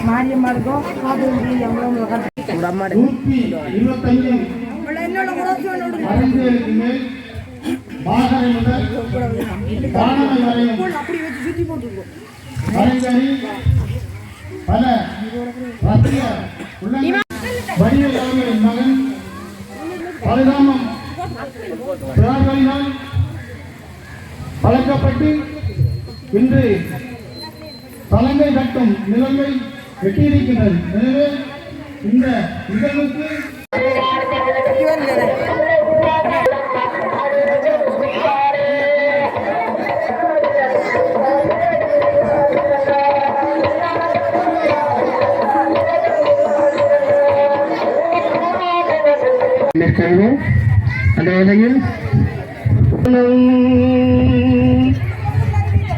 மாரியம்மாளுக்கும் மகன் பலராமம் பழக்கப்பட்டு இன்று தலைமை கட்டும் நிகழ்வை வெட்டியிருக்கின்றது. எனவே இந்த நிகழ்வுக்கு அந்த வகையில்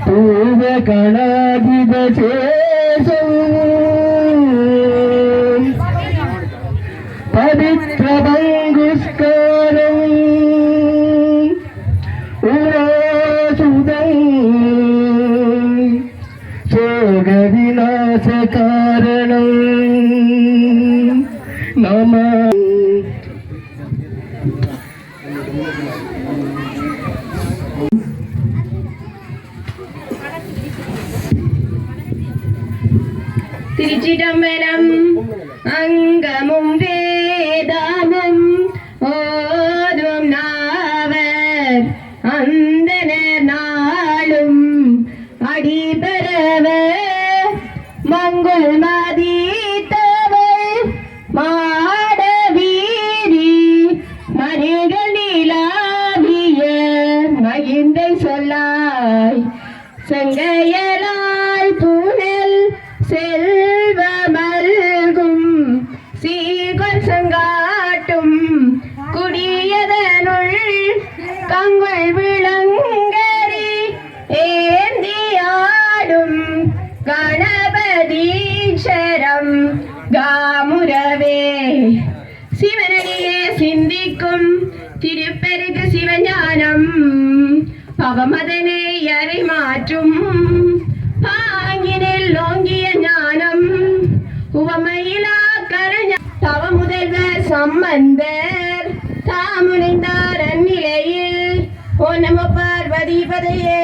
பூவ கணாதிப சேசம் பவித்ர பங்குஸ்காரம் உராசுதம் சோக விநாச காரணம் நம திருச்சிதம்பரம் அங்கமும் வேதாமும் ஓதும் நாவர் அந்தனர் நாளும் அடிபரவ மங்குள் மதித்தவர் மாட வீரி மணிகள் நிலாவிய மகிந்தை சொல்லாய் செங்கையலால் புனல் செல்வ மல்கும் சீகர் சங்காட்டும் குடியதனுள் கங்குள் விளங்கரி ஏந்தியாடும் கணபதீஸ்வரம் காமுரவே சிவனடியே சிந்திக்கும் திருப்பெருக்கு சிவஞானம் பவமதனை அறை மாற்றும் பாங்கினில் ஓங்கிய ஞானம் உவமையிலா கரஞ தவ முதல்வர் சம்பந்தர் தாமுனைந்தார் அந்நிலையில் ஓ நம பார்வதி பதையே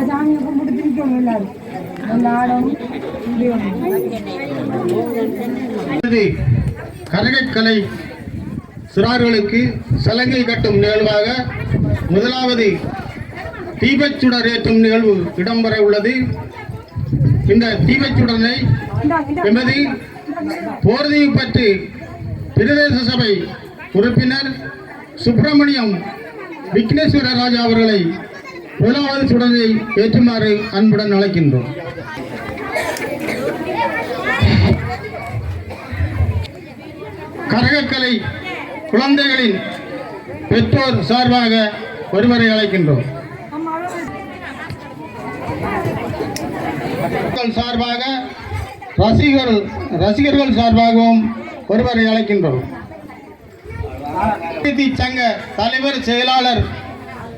சாமியை கும்பிட்டு பிரிக்கணும் எல்லாரும் கரகக்கலை சிறார்களுக்கு சலங்கை கட்டும் நிகழ்வாக முதலாவது தீபச்சுடர் ஏற்றும் நிகழ்வு இடம்பெற உள்ளது. இந்த தீபச்சுடரை எமது போர்தீப்பற்று பிரதேச சபை உறுப்பினர் சுப்பிரமணியம் விக்னேஸ்வர ராஜா அவர்களை முதலாவது சுடரை ஏற்றுமாறு அன்புடன் அழைக்கின்றோம். கரகக்கலை குழந்தைகளின் பெற்றோர் சார்பாக ஒருவரை அழைக்கின்றோம். சார்பாக ரசிகர்கள் சார்பாகவும் ஒருவரை அழைக்கின்றோம். சங்க தலைவர் செயலாளர்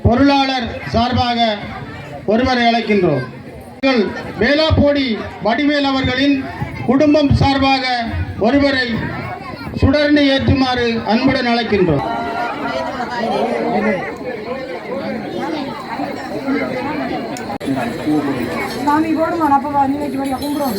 பொருளாளர் சார்பாக ஒருவரை அழைக்கின்றோம். வேலாப்போடி வடிவேல் அவர்களின் குடும்பம் சார்பாக ஒருவரை சுடர்னை ஏற்றுமாறு அன்புடன் அழைக்கின்றோம். சாமி போடுமா அப்பா நீங்க வரையா கும்பிடுவோம்.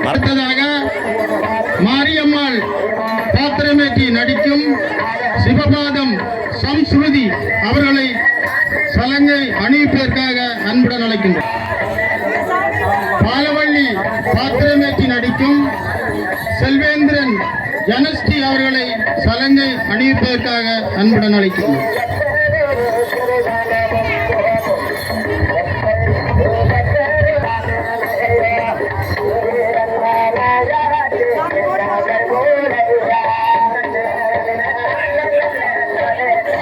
அடுத்ததாக மாரியம்மாள் பாத்திரமேற்றி நடிக்கும் சிவபாதம் சம்ஸ்ருதி அவர்களை சலங்கை அணிவிப்பதற்காக அன்புடன் அழைக்கின்றோம். பாலவள்ளி பாத்திரமேற்றி நடிக்கும் செல்வேந்திரன் ஜனஸ்ரீ அவர்களை சலங்கை அணிவிப்பதற்காக அன்புடன் அழைக்கின்றோம்.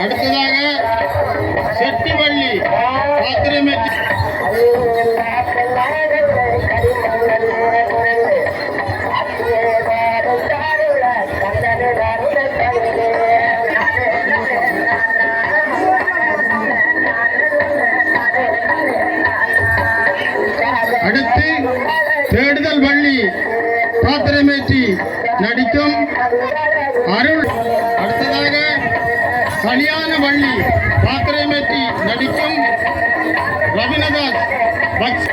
அடுத்ததாக செட்டிவள்ளி பாத்திரமேற்றி அடுத்து தேடுதல் வள்ளி பாத்திரமேற்றி நடிக்கும் அருள். அடுத்ததாக கல்யாண வள்ளி பாத்திரமேற்றி நடிக்கும் ரவினதாஸ் பக்ஸ்.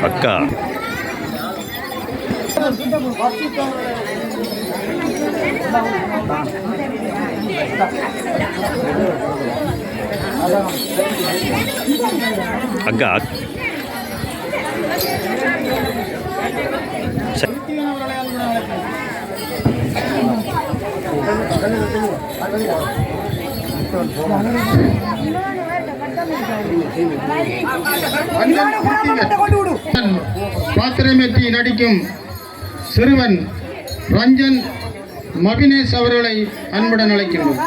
அக்கா அக்கா பாத்திரமேற்றி நடிக்கும் சிறுவன் ரஞ்சன் மபினேஷ் அவர்களை அன்புடன் அழைக்கின்றோம்.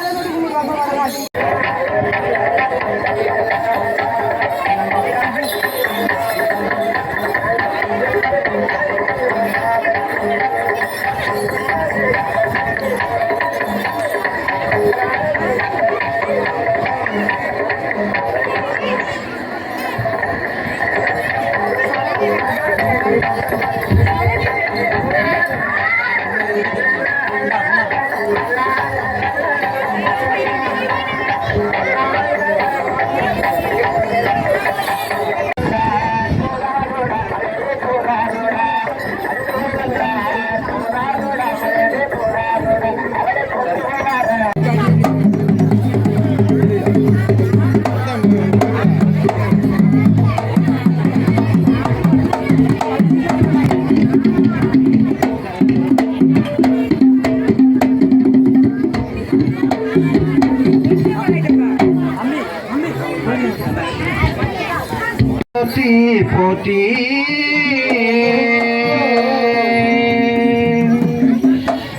போற்றி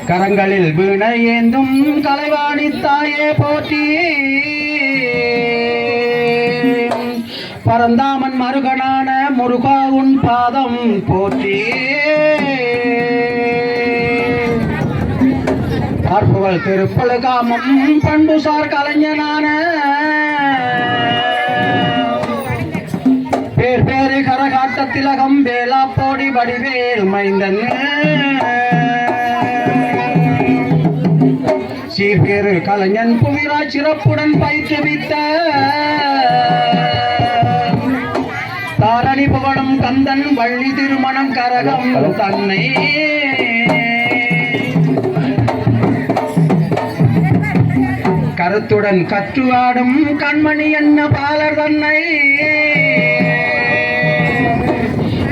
கரங்களில் வீணை ஏந்தும் கலைவாணி தாயே போற்றி பரந்தாமன் மருகனான முருகா உன் பாதம் போற்றி பார்ப்புகள் திருப்பழுகாமம் பண்புசார் கலைஞனான பேர் பேரு கரகாட்ட திலகம் வேலா போடி வடிவேல் மைந்தன் சீர்பேரு கலைஞன் புவிராஜ் சிறப்புடன் பயிற்றுவித்த தாரணி புகழும் கந்தன் வள்ளி திருமணம் கரகம் தன்னை கருத்துடன் கற்றுவாடும் கண்மணி என்ன பாலர் தன்னை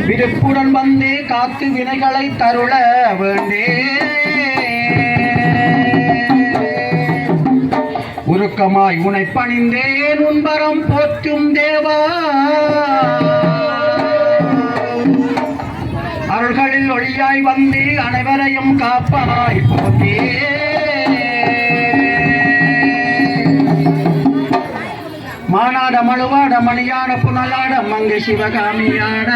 விருப்புடன் வந்தே காத்து வினைகளை தருள வேண்டே உருக்கமாய் உனை பணிந்தேன் உன்பரம் போற்றும் தேவா அருள்களில் ஒளியாய் வந்து அனைவரையும் காப்பாய் போற்றே மானாட மழுவாட மணியாட புனலாட மங்கு சிவகாமியாட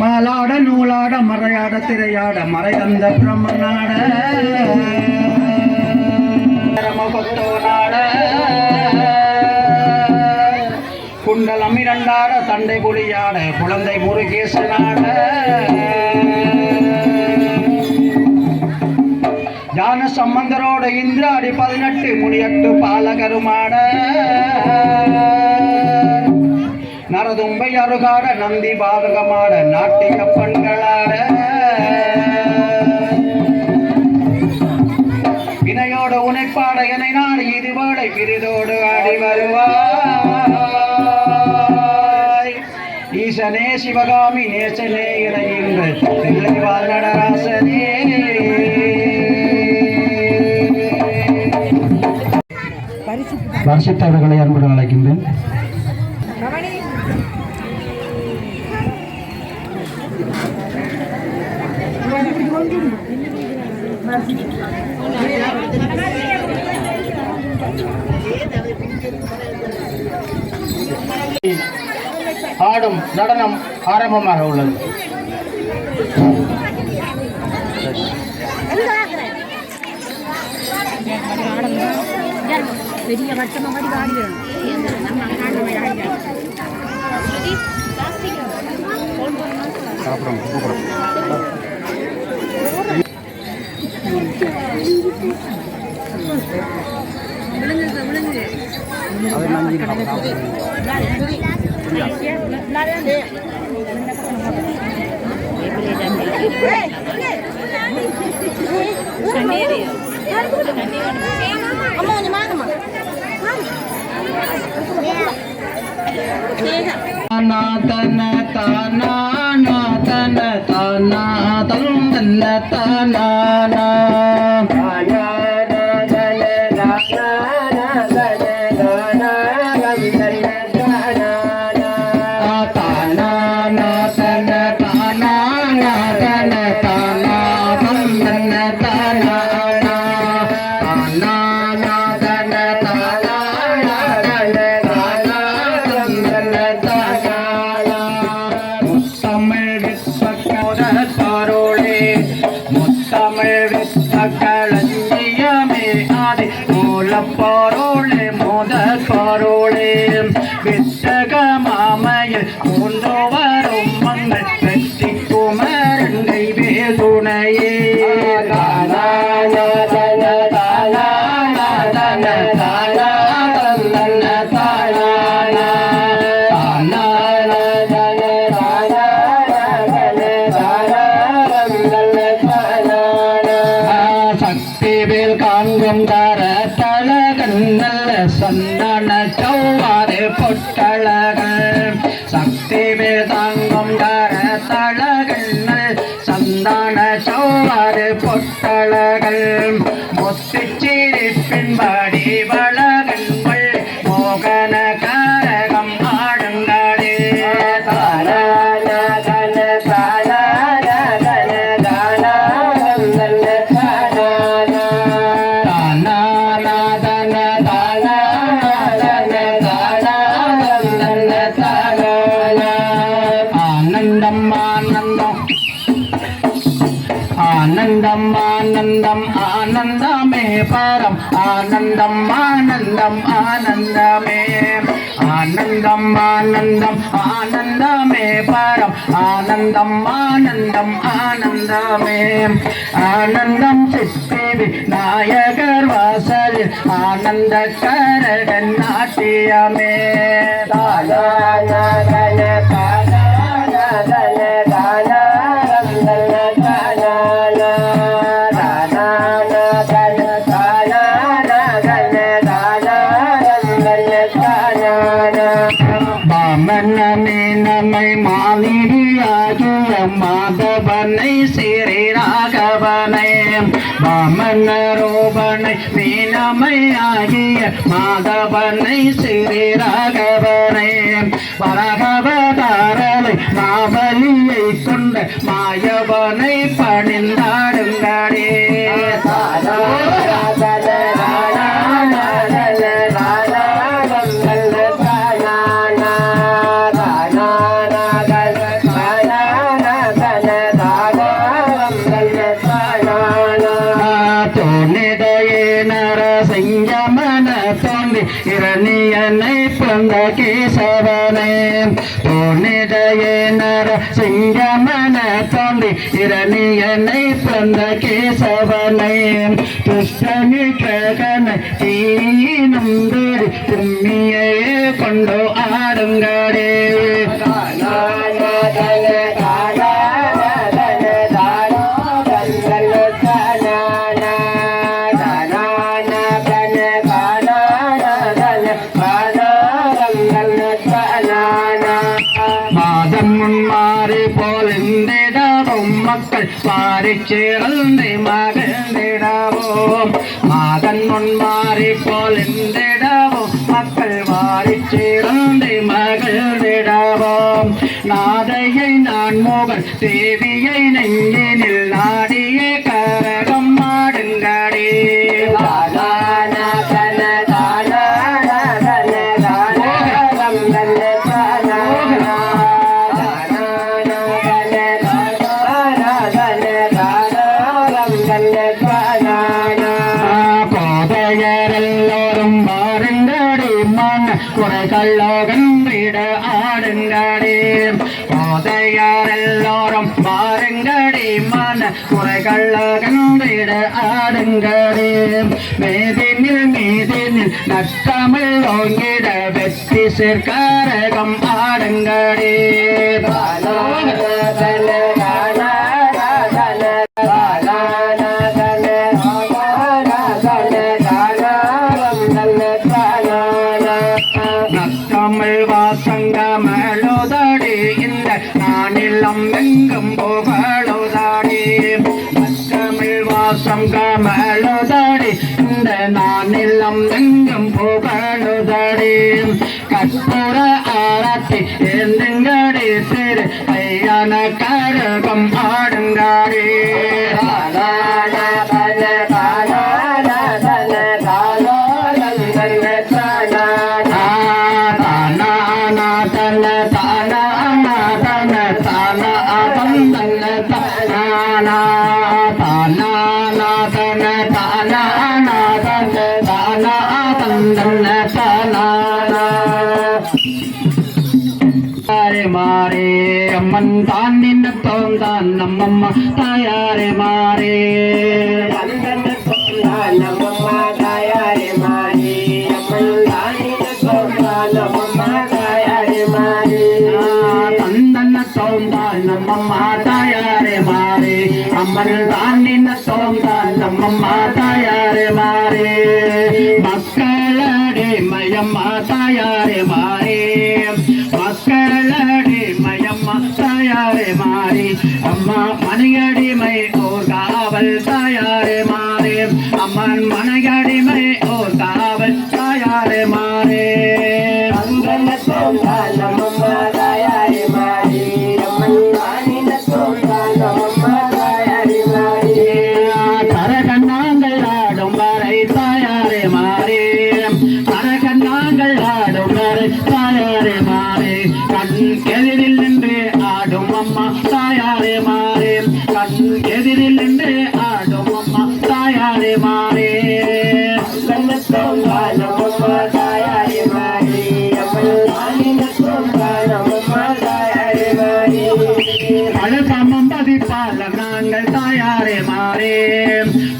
மாலாட நூலாட மறையாட திரையாட மறை தந்த பிரம்மனாட கொத்தோனாட குண்டலம் இரண்டாட தண்டை புலியாட குழந்தை முருகேசனாட ஞான சம்பந்தரோட இந்திராடி 18 முடியட்டு பாலகருமாட நரதும்பை அருகாட நந்தி பாதகமாட நாட்டிய பெண்களாட வினையோடு உனைப்பாட என நாடு இதுவேளை பிரிதோடு ஆடி வருவாய் ஈசனே சிவகாமி நேசனே இறையுங்கள் தில்லைவாழ் நடராசனே வருஷத்தவர்களை அன்புடன் அழைக்கின்றேன். ஆடும் நடனம் ஆரம்பமாக உள்ளது. பெரிய வட்டமா மாதிரி ஆடிடணும். தன தானா தன தானா தன தானா மூலப்பொருளே முதற்பொருளே வித்தகமாமையில் கொண்டு வரும் மங்கள் வெற்றி குமரங்கை வேதுணையே சந்தன சௌவாறு பொட்டழகள் சக்தி வேதாங்கம் தர தழகள் சந்தான சௌவாறு பொட்டழகள் முத்துச்சிரி பின்படி வளகங்கள் மோகன கரகம் ஆடுங்களே ஆனந்தம் ஆனந்தம் ஆனந்தமே பரம் ஆனந்தம் ஆனந்தம் ஆனந்தமே ஆனந்தம் ஆனந்தம் ஆனந்தமே பரம் ஆனந்தம் ஆனந்தம் ஆனந்தமே ஆனந்தம் சித்தி நாயகர் வாசலில் ஆனந்த கரகன் நாட்டியமே நம்மை மாலினியாகிய மாதவனை சிறி ராகவனை வாமன ரூபனை மீனமையாகிய மாதவனை சிறி ராகவனை வரகவதாரலை மாவலியை கொண்ட மாயவனை பணிந்தாடுங்களே நர சிங்கமன தோன்றி இரணியனை பிறந்த கேசவனே தோணிடையே நர சிங்கமன தோன்றி இரணியனை பிறந்த கேசவனை துஷ்டனி பிரகன தீனம் தேடி கும்மியே கொண்டு ஆடுங்காடே மக்கள் பாரிச்சிறந்தை மகிழ்ந்திடவோம் மகன் முன்மாறி போல் இந்திடவோம் மக்கள் வாரிச்சிறந்தை மகிழ்ந்திடவோம் நாதையை நான் மோகன் தேவியை நெஞ்சினில் நாடியே கரகம் மாடுங்கடே குறைகளோகன்றிட ஆடுங்கடே போதையார் எல்லோரும் பாருங்கடி மன குறைகளோகன்றிட ஆடுங்கடே மீதினில் நற்றமிழ் ஓங்கிட வெற்றி சேர்க்கரகம் ஆடுங்கடே வாசங்கமழுதடி இந்த நானிலம் எங்கும் புகழுதடி தமிழ் வாசங்கமழுதடி இந்த நானிலம் எங்கும் புகழுதடி கற்பூர ஆரத்தி ஏந்துங்கடி திரு ஐயான கரகம் ஆடுங்கடி மாறே அம்மன் தான் நின்ன தோந்தான் நம்மம்மா தாயாரே மாறே நம்மம்மா தாயாரே மாறே அம்மன் தான் நின்ன தோந்தான் நம்மம்மா தாயாரே மாறே தந்தன்ன தோந்தான் நம்மம்மா தாயாரே மாறே அம்மன் தான் நின்ன தோந்தான் நம்மம்மா தாயாரே மாறே மக்களடே மயம்மா தாயாரே மாறே மக்களடே மயம்மா தாயாரே மாறி அம்மா மனையடிமை ஓர் காவல் தாயாரே மாறே அம்மன் மனையடிமை ஓர் காவல் தாயாரே மாறே நம்மம்மா தாயாரே மாறி அம்மன் நம்மம்மா தாயாரே மாறே கரகண்ணாங்கள் ஆடும் வரை தாயாரே மாறே கரகண்ணாங்கள் ஆடும் வரை தாயாரே மாறே கண் எதிரில் நின்று ஆடும் அம்மா தாயாரே மாறே கண் எதிரில் நின்று ஆடும் அம்மா தாயாரே மாறே நம்மம்மா தாயாரே மாறே நம்மம்மா தாயாரே மாறே பழுகம்மம் பதிப்பால நாங்கள் தாயாரே மாறே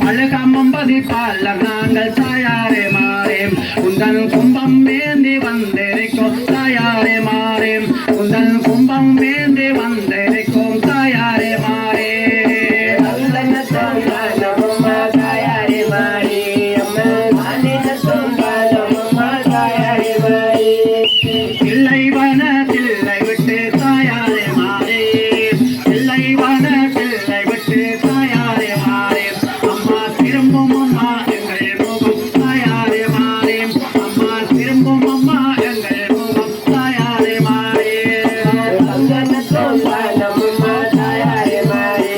பழுகம்மம் பதிப்பால நாங்கள் தாயாரே மாறே உந்தன் கும்பம் மேந்தி வந்திருக்கும் தாயாரே மாறே உந்தன் கும்பம் மேந்தி வந்திருக்கும் தாயாரே மாறே நம்மம்மா தாயாரே மாறே நம்மம்மா தாயாரே மாறே தில்லைவன தில்லை விட்டு தாயாரே மாறே தில்லைவன தில்லை விட்டு தாயாரே மாறே அம்மா திரும்பும் அம்மா எங்கள் முகம் தாயாரே மாறே அம்மா திரும்பும் அம்மா எங்கள் முகம் தாயாரே மாறே நம்மம்மா தாயாரே மாறே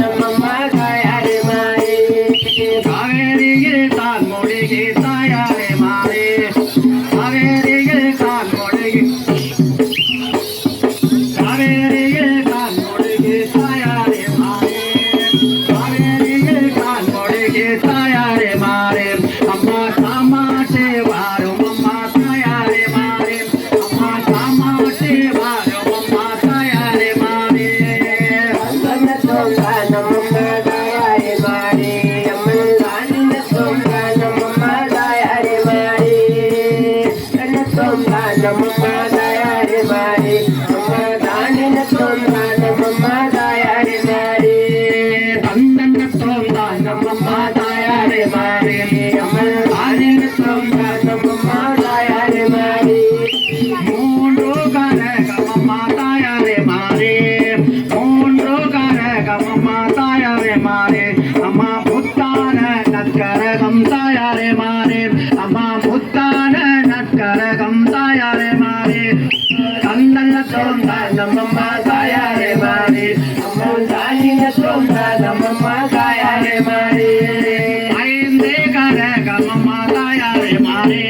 நம்மம்மா தாயாரே மாறே காவேரியில் தான் மொழிகே தாயாரே மாறே காவேரியில் தான் மொழிகே காவேரியில் தான் மொழிகே தாயாரே மாறே காவேரியில் தான் மொழிகே தாயாரே தாயாரே மாறே அம்மா காமாட்சி வாரும் அம்மா தாயாரே மாறே அம்மா காமாட்சி வாரும் அம்மா தாயாரே மாறே அம்மா புத்தான நற்கரகம் தாயாரே மாறே அம்மா புத்தான நற்கரகம் தாயாரே மாறே கந்தல்ல தோன்ற நம்மம்மா தாயாரே மாறே அம்மா தாயின தோன்ற நம்மம்மா தாயாரே மாறே ஐந்தே கரகம் அம்மா தாயாரே மாறே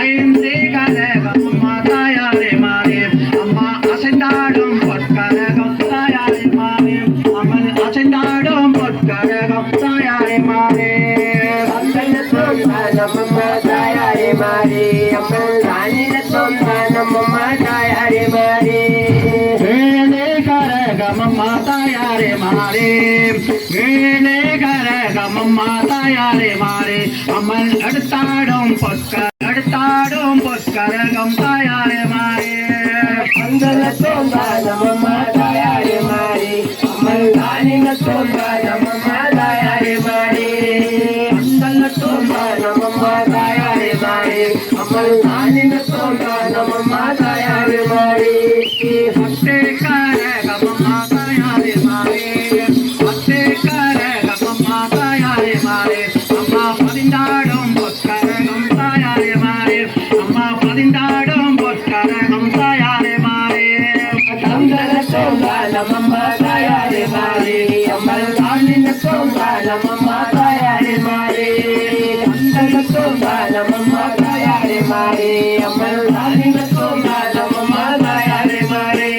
ஐந்தே கரகம் அம்மா தாயாரே மாறே அம்மா அசைந்தாடும் பொற்கரகம் தாயாரே மாறே அம்மல் அசைந்தாடும் பொற்கரகம் தாயாரே மாறே கந்தல்ல தோன்ற நம்மம்மா தாயாரே மாறே அம்மல் தாயின தோன்ற நம்மம்மா தாயாரே மாறே வேலே கரகமம்மா தாயாரே மாறே வேலே கரகமம்மா தாயாரே மாறே அம்மல் அடுத்தாடும் பொற்கரகம் தாயாரே மாறே கந்தல்ல தோன்ற நம்மம்மா தாயாரே மாறே அம்மல் தாயின தோன்ற நம்மம்மா தாயாரே மாறே கந்தல்ல தோன்ற நம்மம்மா தாயாரே மாறே அம்மல் தாயின தோன்ற நம்மம்மா தாயாரே மாறே பத்தே கரகமம்மா தாயாரே மாறே பத்தே கரகமம்மா தாயாரே மாறே அம்மா பதிந்தாடும் பொற்கரகம் தாயாரே மாறே அம்மா பதிந்தாடும் பொற்கரகம் தாயாரே மாறே கந்தல்ல தோன்ற நம்மம்மா தாயாரே மாறே அம்மல் தாயின தோன்ற நம்மம்மா தாயாரே மாறே கந்தல்ல தோன்ற நம்மம்மா தாயாரே மாறே அம்மல் தாயின தோன்ற நம்மம்மா தாயாரே மாறே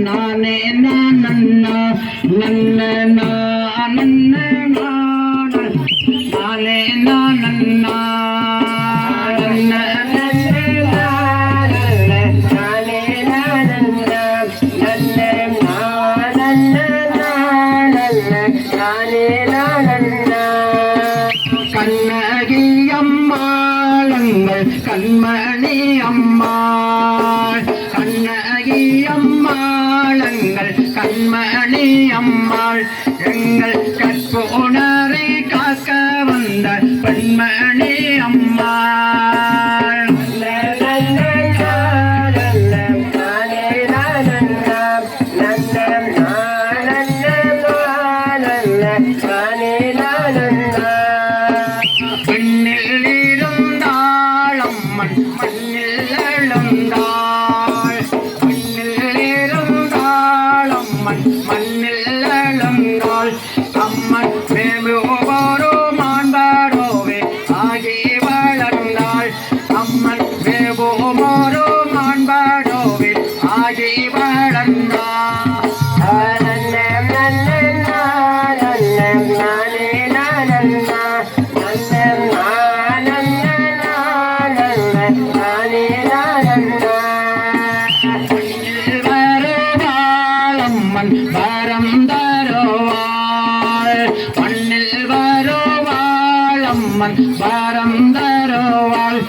நானே நானே கண்ணகி அம்மாளங்கள் கண்மணி அம்மாள் கண்ணகி அம்மாளங்கள் கண்மணி அம்மாள் எங்கள் கற்புணரை காக்க வந்த பெண்மணி அம்மாள் பெண்ணில் இருந்தாள் அம்மன் மண்ணில் எழுந்தாள் பெண்ணில் இருந்தாள் அம்மன் மண்ணில் எழுந்தாள் அம்மன் வேம்புவோரோ மாண்பாரோவே ஆகி வளர்ந்தாள் அம்மன் வேம்புவோரோ மாண்பாரோவே ஆகி வளர்ந்தாள் வரம் தருவாள் மண்ணில் வருவாள் அம்மன் வரம் தருவாள்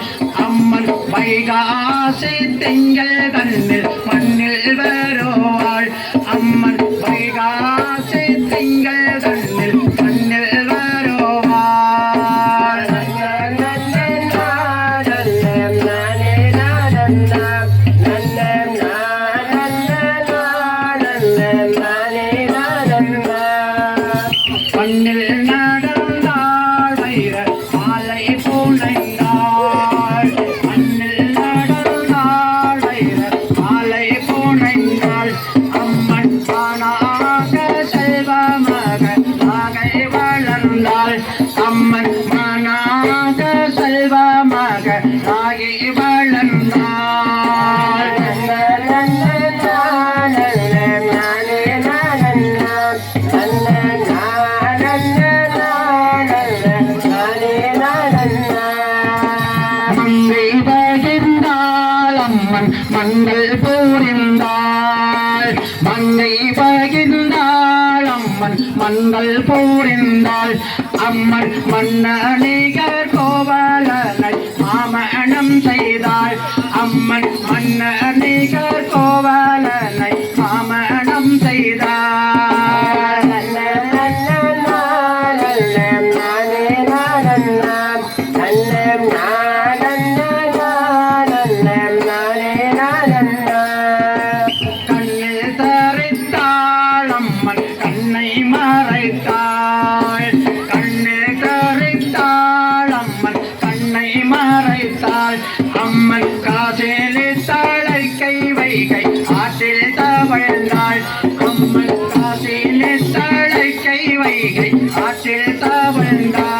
அம்மன் வைகாசி திங்கள் கண்ணில் மண்ணில் வருவாள் அம்மன் வைகாசி திங்கள் கண்ணில் மண்ணில் வருவாள் மண்ணில் நடந்தாள் வைர மாலை பூனைந்தாள் மண்ணில் நடந்தாள் வைர மாலை என்றாள் மங்கை பகிர்ந்தாள் அம்மன் மங்கள் பூரிந்தாள் மங்கை பகிர்ந்தாள் அம்மன் மங்கள் பூரிந்தாள் அம்மன் மன்னனிகர் கோவலனை மாமணம் செய்தாள் அம்மன் மன்னனிகர் கோவலனை மாமணம் செய்தாள் கண்ணில் தரித்தாள் அம்மன் கண்ணை மறைத்தாள் கண்ணில் தரித்தாள் அம்மன் கண்ணை மறைத்தாள் அம்மன் காசிலே தழைக்கை வைகை ஆற்றில் தவழ்ந்தாள் அம்மன் காசிலே தழைக்கை வைகை ஆற்றில் தவழ்ந்தாள்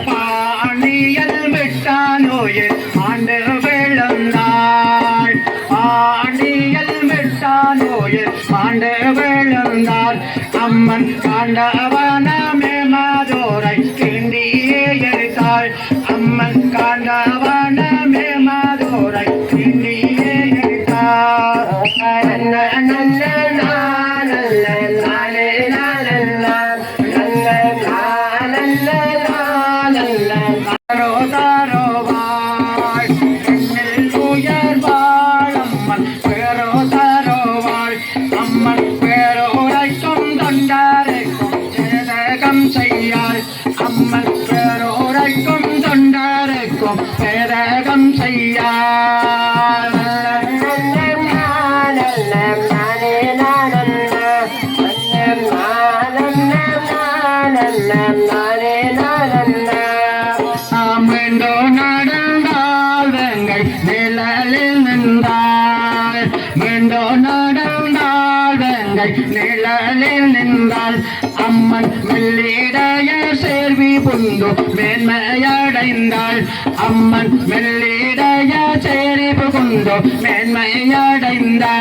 பாணியல் விட்டானோயே ஆண்டு விழுந்தாள் பாணியல் விட்டானோயே ஆண்டு விழுந்தாள் அம்மன் காண்டவனமே மதுரை கிண்டியே எரித்தாள் அம்மன் காண்டவனமே மதுரை கிண்டியே எரித்தாள் தரோவாள் கண்ணில் உயர்வாள் அம்மன் பேரோ தரோவாள் அம்மன் பேரோரைக்கும் தொண்டாரைக்கும் சேதகம் செய்யாள் அம்மன் பேரோரைக்கும் தொண்டாரைக்கும் சேதகம் செய்யாள் மீண்டோ நடந்தாள் வெங்கை நிழலில் நின்றாள் மீண்டோ நடந்தாள் வெங்கை நிழலில் நின்றாள் அம்மன் மெல்லிடைய சேர்வி புந்து மேன்மையடைந்தாள் அம்மன் மெல்லிடைய சேர்வி புகுந்து மேன்மையடைந்தாள்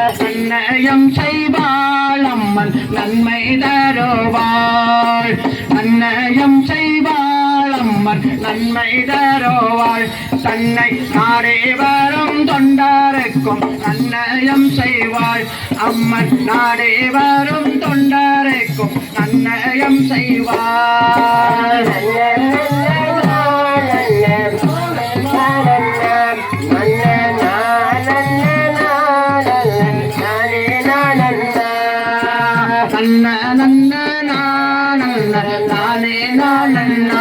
நன்னயம் செய்வாள் அம்மன் நன்மை தருவாள் நன்னயம் செய்வாள் அம்மன் நன்மை தருவாள் தன்னை நாடே வரும் தொண்டாருக்கும் நன்னயம் செய்வாள் அம்மன் நாடே வரும் தொண்டாருக்கும் நன்னயம் செய்வாள் நன்ன நன்ன நானன்ன நானே நானன்ன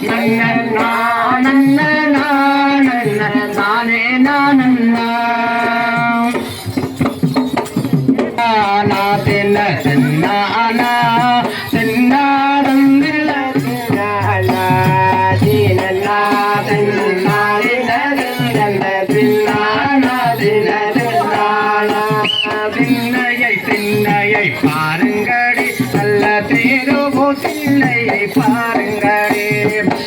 நன்ன நானன்ன நானன்ன நானே நானன்ன நானா தின்ன தின்னானா தின்னாதந்தில்ல தின்னானா தினனா தின்னாரின தின்னந்த தின்னானா தின தின்னானா திண்ணையை திண்ணையை பாருங்கடி நல்ல தேருவோ திண்ணையை பாருங்கடி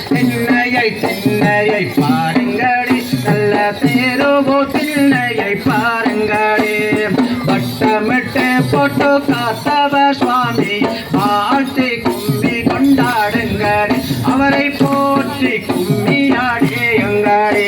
திண்ணையை திண்ணையை பாருங்கடி நல்ல தேருவோ திண்ணையை பாருங்கடி வட்டமிட்டு போட்டு காத்தவ சுவாமி வாழ்த்தி கும்மி கொண்டாடுங்கடி அவரை போற்றி கும்மியாடியுங்கடி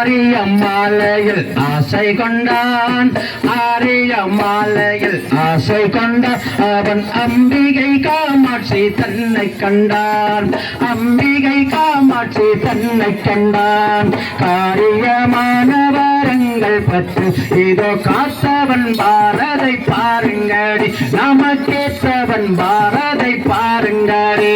ஆரியம்மாலையில் ஆசை கொண்டான் ஆரிய மாலையில் ஆசை கொண்ட அவன் அம்பிகை காமாட்சி தன்னை கண்டான் அம்பிகை காமாட்சி தன்னை கண்டான் காரியமான வரங்கள் பற்று இதோ காத்தவன் பாரதை பாருங்கடி நமக்கேற்றவன் பாரதை பாருங்கடி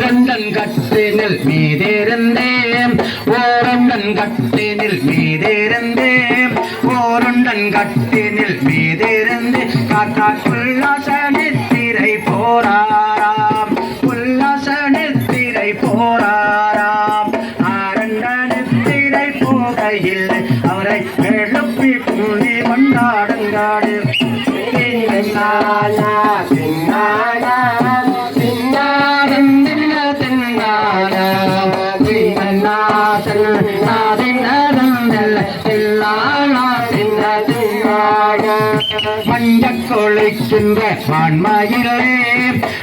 ஓரண்டன் கட்டினில் மீதிருந்தேன் ஓரண்டன் கட்டினில் மீதிருந்தேன் ஓரண்டன் கட்டினில் மீதிருந்து காக்கா உல்லாச நித்திரை போராராம் உல்லாச நித்திரை போராராம் ஆரண்ட நித்திரை போகையில் அவரை எழுப்பி புள்ளி கொண்டாடுங்காடு மஞ்சள் கொளைக்கின்ற வான்மையிலே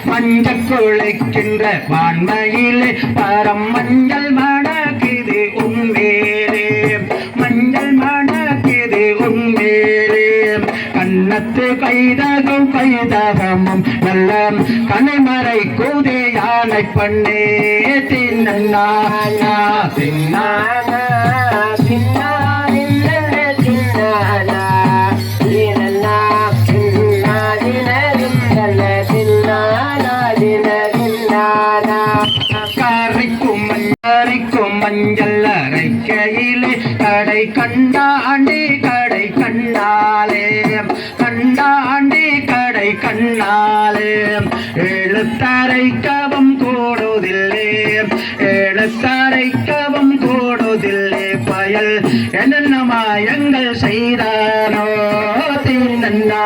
மஞ்சள் கொளைக்கின்ற வான்மையிலே பரம் மஞ்சள் மணக்குது உண்மையிலே மஞ்சள் மணக்குது உண்மையிலே கண்ணத்து கைதகும் கைதகமும் நல்ல கனைமறை கூதே யானை பண்ணே தின்னா தின்னா மஞ்சள் அரைக்கையிலே கடை கண்டாண்டி கடை கண்ணாலே கண்டாண்டி கடை கண்ணாலே எழுத்தரைக்கவும் கூடுதில்லே எழுத்தரைக்கவும் கூடுதில்லே பயல் என்ன மாயங்கள் செய்தானோ தின்னா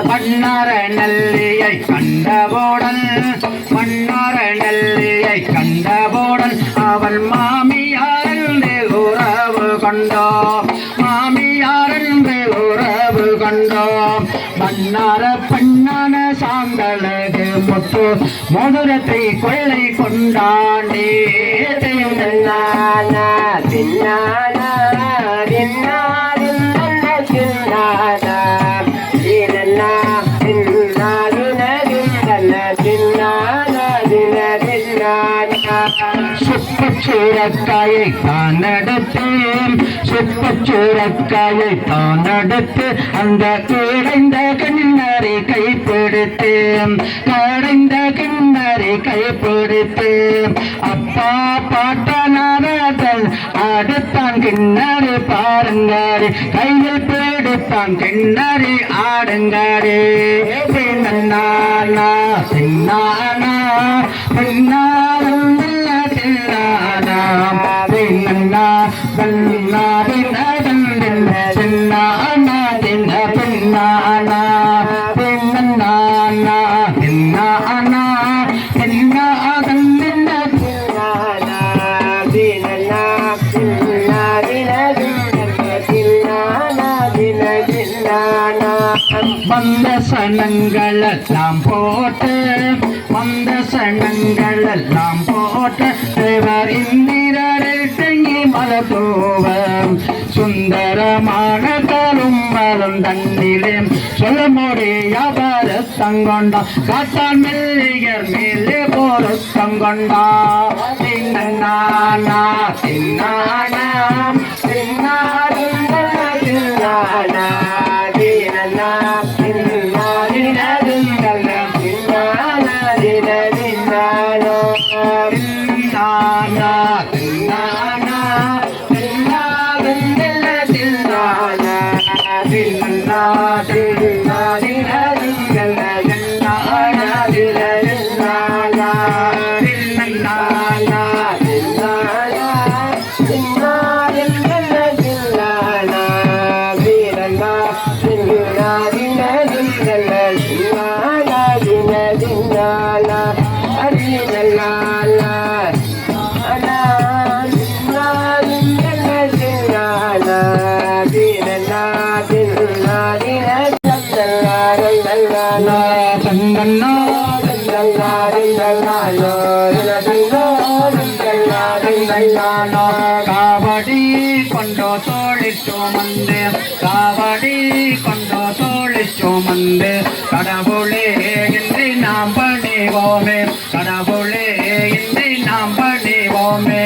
மன்னார நல்லியை கண்டபோடன் மன்னார நல்லியை கண்டபோடன் அவள் மாமியாரென்று உறவு கொண்டோ மாமியாரென்று உறவு கொண்டோ மன்னார பெண்ணான சாந்தழகு முத்து மதுரத்தை கொள்ளை கொண்டாண்டே சுப்பச்சூரக்காயை தானெடுத்தேன் சுப்பச்சூரக்காயை தானெடுத்து அந்த கடைந்த கிண்ணறி கைப்பிடித்தேன் கடைந்த கிண்ணறி கைப்பிடித்தேன் அப்பா பாட்டனாரதன் அடுத்தான் கிண்ணறி பாருங்காரு கையில் பிடித்தான் கிண்ணறி ஆடுங்காரு பின்னானா பின்னானா பின்னாரும் வந்த சனங்களெல்லாம் போட்டு வந்த சனங்களெல்லாம் போட்டு தேவர் இந்திரரில் தங்கி மலதோவ சுந்தரமான தரும் மலம் தண்ணிலே சொல்ல முடியாத தங்கொண்டா காட்டான் மெல்லியர் மேலே பொருத்தங்கொண்டா தின்னானா தின்னானா தின்னானா Bye. காவடி கொண்டோ தோழிச்சோ மந்து காவடி கொண்டோ தோழிச்சோ மந்து கடவுளே இன்றி நாம் பணிவோமே கடவுளே இன்றி நாம் பணிவோமே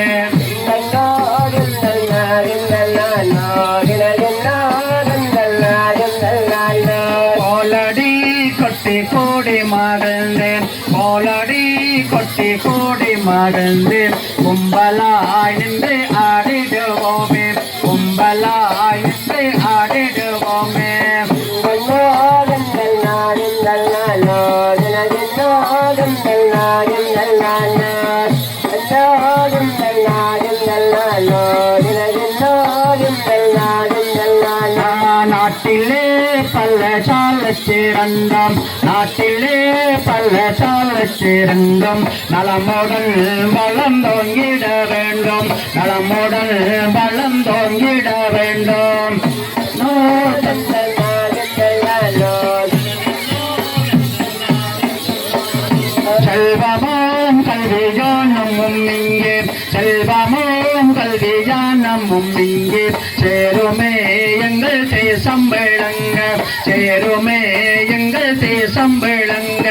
கோலடி கொட்டி கூடி மகிழ்ந்து கோலடி கொட்டி கூடி மகிழ்ந்து கும்பலாய் நின்று ஆடிடுவோமே கும்பலாய் நின்று ஆடிடுவோமே நாட்டிலே பல்ல சாலச்சிறந்தம் நாட்டிலே பல்ல சாலச்சிறந்தம் நலமுடன் வளர்ந்தோங்கிட வேண்டும் நலமுடன் வளர்ந்தோங்கிட வேண்டும் செல்வமும் கல்வியானமும் இங்கே செல்வமும் கல்வியானமும் இங்கே சேருமே எங்கள் தேசம் விளங்க சேருமே எங்கள் தேசம் விளங்க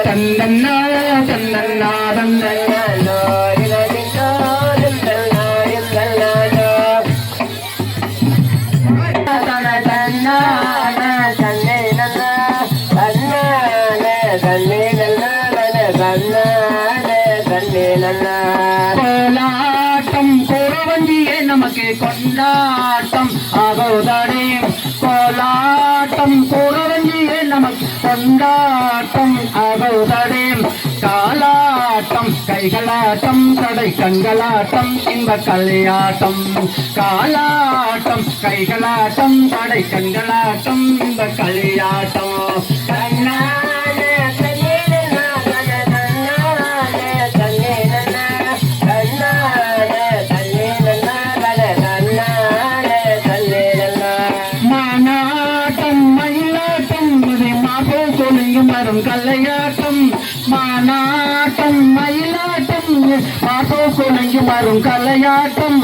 தந்தன்னா தந்தன்னா தந்தன்னா கோலாட்டம் குறவஞ்சியே நமக்கு கொண்டாட்டம் ஆகோதடே கோலாட்டம் குறவஞ்சியே நமக்கு கொண்டாட்டம் ஆகோதடே காலாட்டம் கைகளாட்டம் கடை கண்களாட்டம் இன்ப கலையாட்டம் காலாட்டம் கைகளாட்டம் கடை கண்களாட்டம் இன்ப கலையாட்டம் வரும் கல்லையாட்டம் மானாட்டம் மயிலாட்டம் பாட்டோ குலங்கி வரும் கல்லையாட்டம்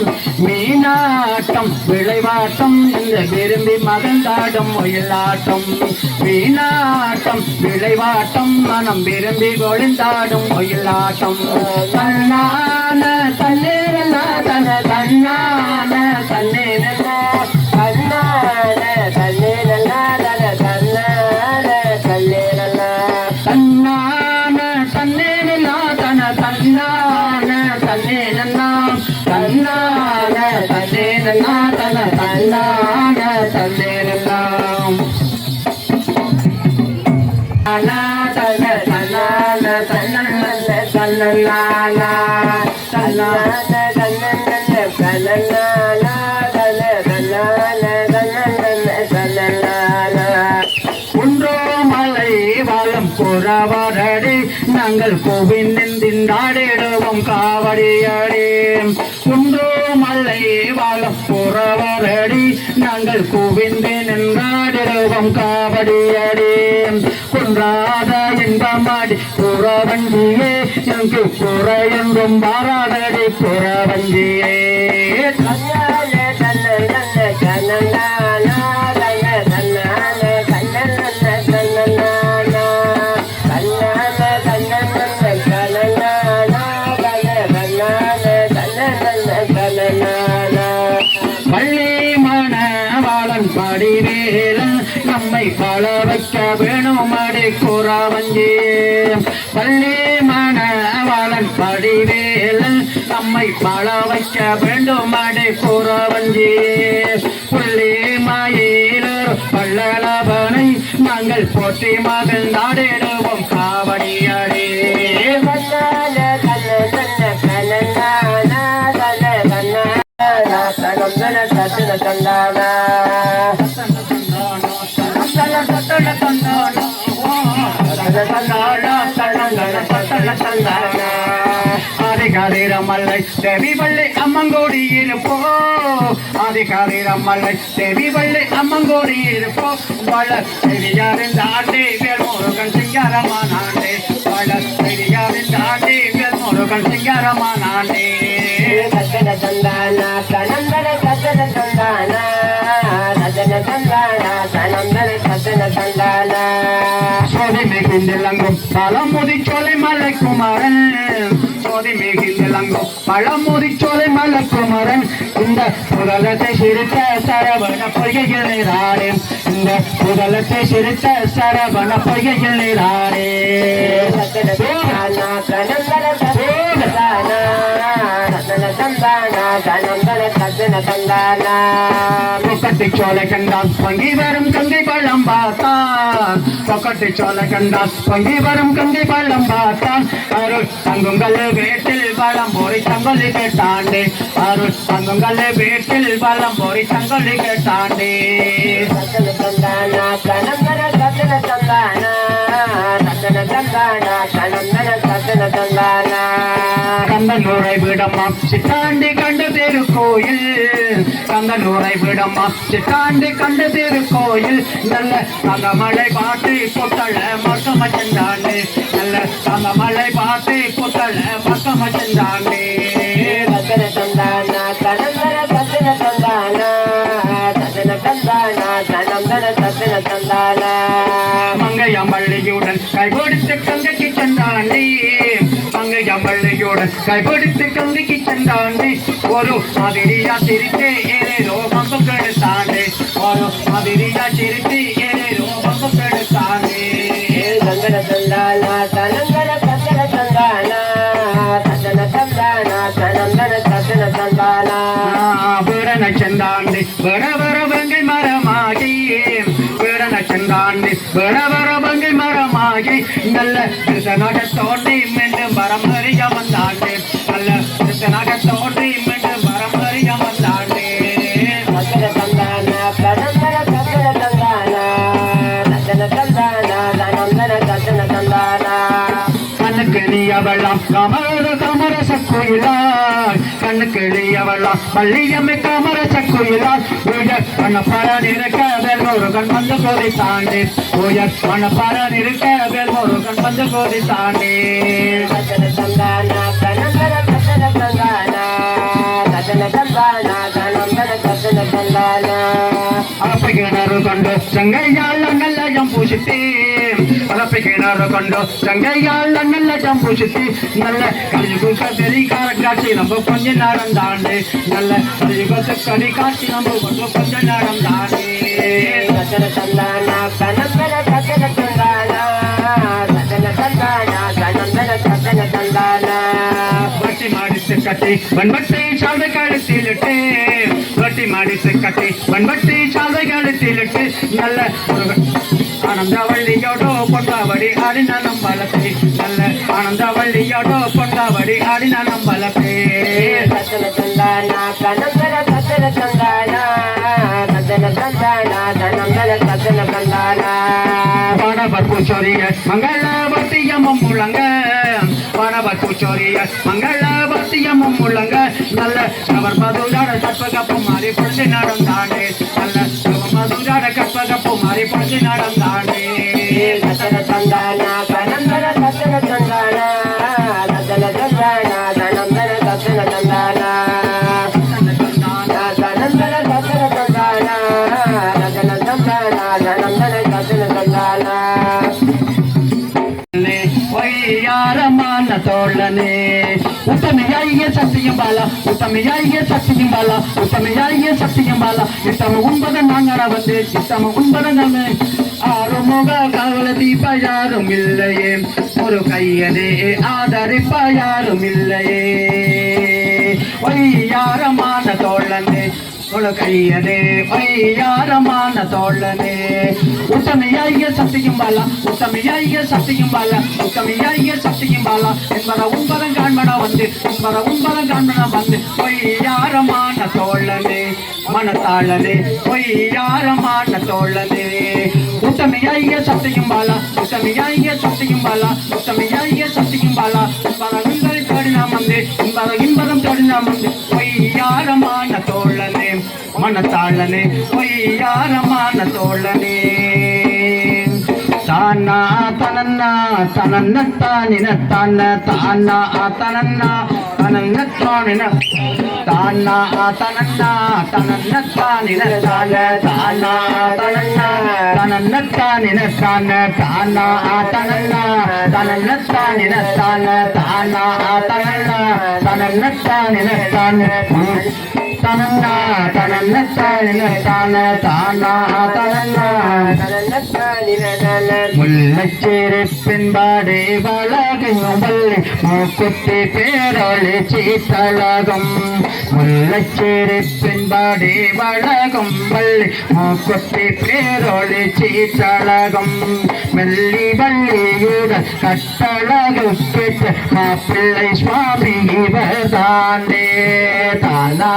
மீனாட்டம் விளைவாட்டம் இந்த விரும்பி மகந்தாடும் ஒயிலாட்டம் மீனாட்டம் விளைவாட்டம் மனம் விரும்பி கொழுந்தாடும் ஒயிலாட்டம் தன்னான தன்னேரலா தன தன்னான தன்னேரலா தன்னான தன்னேரலா தன தன்னான தன்னேரலா தன்னான தன்னேரலா தன தன்னான தன்னேரலா தன்னான தன்னேரலா தன தன்னான தன்னேரலா தன தன்னான தன்னன்ன தன்னனானா தன்னான தன்னன்ன தன்னனானா தன தன்னான தன்னன்ன தன்னனானா ஒன்றோ மலை வாழும் புறவரடி நாங்கள் கோவின் திண்டாடிடுவோம் காவடியடி ஒன்றோ மலை வாழும் புறவரடி நாங்கள் கோவின் நின்றாடிடுவோம் காவடியடி குன்றாத இன்பமாடி புறவஞ்சியே எனக்கு புற என்றும் வாராதடி புறவஞ்சியே பள்ளி மணவாளன் படிவேலன் நம்மை பல வைக்க வேணும் அடி குறவஞ்சியே பள்ளி மணவாளன் படிவேலன் நம்மை பல வைக்க வேண்டும் அடி குறவஞ்சியே புள்ளி மயிலர் பல்லளவனை நாங்கள் போற்றி மகள் நாடிடுவோம் காவடியடே தன அதிகாரிரமல்லை தேவி வள்ளி அம்மங்கோடி இருப்போ அதிகாரிரமல்லை தேவி வள்ளி அம்மங்கோடி இருப்போ வள பெரியாரின் தாண்டி வேல் முருகன் சிங்காரமானாண்டே வள பெரியாரின் தாண்டி வேல் முருகன் சிங்காரமானாண்டே சத்தன தந்தானா கனந்தன சத்தன தந்தானா சத்தன தந்தானா கனந்தன சத்தன தந்தானா சோதி மிகுந்திலங்கும் பழமுதி சோலை மலைக்குமாரன் சோதி மிகுந்திலங்கும் பழமுதி சோலை மலைக்குமாரன் இந்த புதலத்தை சிரித்த சரவண பொய்கையில் நீராடே இந்த புதலத்தை சிரித்த சரவண பொய்கையில் நீராடே சத்தன தந்தானா கனந்தன சத்தன தந்தானா கனந்தன சத்தன தந்தானா பொக்கட்டி சோலை கண்டான் பொங்கி வரும் கங்கை பள்ளம் பார்த்தான் பொக்கட்டி சோலை கண்டான் பொங்கி வரும் கங்கை பள்ளம் பார்த்தான் அருள் தங்குங்கள் வீட்டில் பலம் போரி தங்கொல்லி கேட்டாண்டே அருள் தங்குங்கள் வீட்டில் பலம் போரி தங்கொல்லி கேட்டாண்டே சத்தன தந்தானா கனந்தன சத்தன தந்தானா சத்தன தந்தானா கனந்தன சத்தன தந்தானா கந்தனூரை விடம்மா சித்தாண்டி கண்டு திருக்கோயில் கந்தனூரை விடம்மா சித்தாண்டி கண்டு திருக்கோயில் நல்ல தங்கமலை பாட்டு பொட்டல மக்கம சென்றாண்டே நல்ல தங்கமலை பாட்டு பொட்டல மக்கம சென்றாண்டே சத்தன தந்தானா கனந்தன சத்தன தந்தானா சத்தன தந்தானா கனந்தன சத்தன தந்தானா மங்கையம்பள்ளியுடன் கைகொடுத்து கங்கைக்கு சென்றாண்டி மங்கையம்பள்ளியுடன் கைகொடுத்து கங்கைக்கு சென்றாண்டி ஒரு மாதிரியா சிரித்து ஏதேதோ பம்பு கெடுத்தாண்டே ஒரு மாதிரியா சிரித்து ஏதேதோ பம்பு கெடுத்தாண்டே சந்தன தந்தானா கனந்தன சத்தன தந்தானா சத்தன தந்தானா கனந்தன சத்தன தந்தானா வீரனை சென்றாண்டி வர வர வங்கை மரமாகி வீரனை சென்றாண்டி வர வர வங்கை மரமாகி நல்ல கிருஷ்ணனாக தோண்டி மீண்டும் மரம் அறிய வந்தாண்டே நல்ல கிருஷ்ணனாக தோண்டி மீண்டும் மரம் அறிய வந்தாண்டே சத்தன தந்தானா கனந்தன சத்தன தந்தானா சத்தன தந்தானா கனந்தன சத்தன தந்தானா கண்ணுக்கு நீயவெல்லாம் கமர கமர சக்குயிலாய் கண்ணுக்கு நீயவெல்லாம் பள்ளியம்மை கமர சக்குயிலாய் உயர் மணப்பரன் இருக்க வேல் முருகன் வந்து கோதி தாண்டி உயர் மணப்பரன் இருக்க வேல் முருகன் வந்து கோதி தாண்டி சத்தன தந்தானா கனந்தன சத்தன தந்தானா சத்தன தந்தானா கனந்தன சத்தன தந்தானா அலப்பை கிணறு கொண்டு செங்கையால் நல்லயம் பூசித்தே அலப்பை கிணறு கொண்டு செங்கையால் நல்லயம் பூசித்து நல்ல கலியுக பெரி காட்சி நம்ம கொஞ்ச நடந்தாண்டு நல்ல கலியுக கடி காட்சி நம்ம கொஞ்ச நடந்தாண்டு சத்தன தந்தானா கனந்தன சத்தன தந்தானா சத்தன தந்தானா கனந்தன சத்தன தந்தானா வட்டி மாடித்து கட்டி வன்பட்டை சாலை கழுத்திலிட்டு வட்டி மாடித்து கட்டி வன்பட்டை சாலை கழுத்திலிட்டு நல்ல ஆனந்தவள்ளியோடோ பொண்டாவடி ஆடின நம்பலத்தை நல்ல ஆனந்தவள்ளியோடோ பொண்டாவடி ஆடின நம்பலத்தை சத்தன தந்தானா கனந்தன சத்தன தந்தானா சத்தன தந்தானா கனந்தன சத்தன தந்தானா பாடவர் பூச்சோரிய மங்களவத்தியமும் முழங்க பாடவர் பூச்சோரிய மங்களவத்தியமும் முழங்க நல்ல அவர் மதுராட கற்பகப்பு மாறி பொழுது நடந்தாண்டே நல்ல மதுராட கற்பகப்பு மாறி பொழுது நடந்தாண்டே சத்தன தந்தானா கனந்தன சத்தன தந்தானா சத்தன தந்தானா கனந்தன சத்தன தந்தானா கனந்தன சத்தன தந்தானா சத்தன தந்தானா கனந்தன சத்தன தந்தானா ஒய்யாரமான தோழனே உத்தமையாகிய சத்தியம் பாலா உத்தமையாகிய சத்தியம் பாலா உத்தமையாகிய சத்தியம் பாலா இத்தம உண்பத நாங்கட வந்து இத்தம உண்பத நாங்க ஆறுமுக கவல தீப யாரும் இல்லையே ஒரு கையனே ஆதரிப்ப யாரும் இல்லையே ஒய்யாரமான தோழனே ஒரு கையனே ஒய்யாரமான தோழனே உத்தமையாகிய சத்தியம் பாலா உத்தமையாகிய சத்தியம் பாலா உத்தமையாகிய சத்தியம் பாலா என்பத உண்பதம் காண்பனா வந்து என்பத உண்பதம் காண்பனா வந்து ஒய்யாரமான தோழனே மனத்தாளனே ஒய்யாரமான தோழனே உத்தமையாகிய சத்தியம் பாலா உத்தமியாகிய சக்தியும் பாலா உத்தமியாகிய சக்தியும் பாலா இன்பங்களை தேடி நாம் வந்து இன்பதம் தேடி நாம் வந்து பொய்யாரமான தோழனே மனத்தாளனே பொய்யாரமான தோழனே தானா தனன்னா தனன்னத்தானின தான தானா தனன்னா தனன்னத்தானின தானா தனன்னா தனன்னத்தானின தான தானா தனன்னா தனன்னத்தானின தான தானா தனன்னா தனன்னத்தானின தான தானா தனன்னா தனன்னத்தானின தான தனன்னா தனன்னத்தானின தான தானா தனன்னா முல்லச்சேரிப்பின்பாடே வளகும் வள்ளி மூக்குத்தி பேரொளி சீத்தழகம் முல்லச்சேரிப்பின்பாடே வளகும் வள்ளி மூக்குத்தி பேரொளி சீத்தழகம் மெல்லி வள்ளியுட கட்டழகு கேட்ட மாப்பிள்ளை சுவாமி இவர் தானே தானா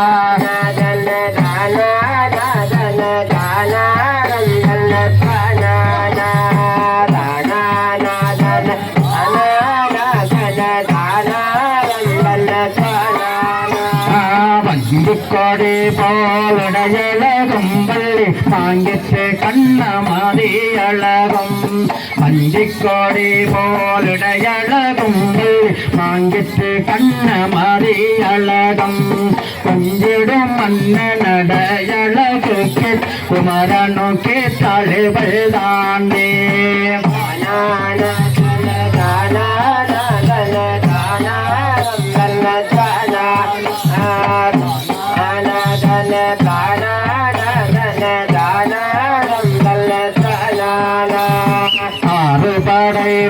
கொடி போலுடையழகும் வள்ளி மாங்கித்து கண்ணமாதி அழகும் பஞ்சிக்கொடி போலுடையழகும் வள்ளி மாங்கித்து கண்ணமாதி அழகம் கொஞ்சிடும் மன்னனடையழகு குமரனு கேட்டாளே தானே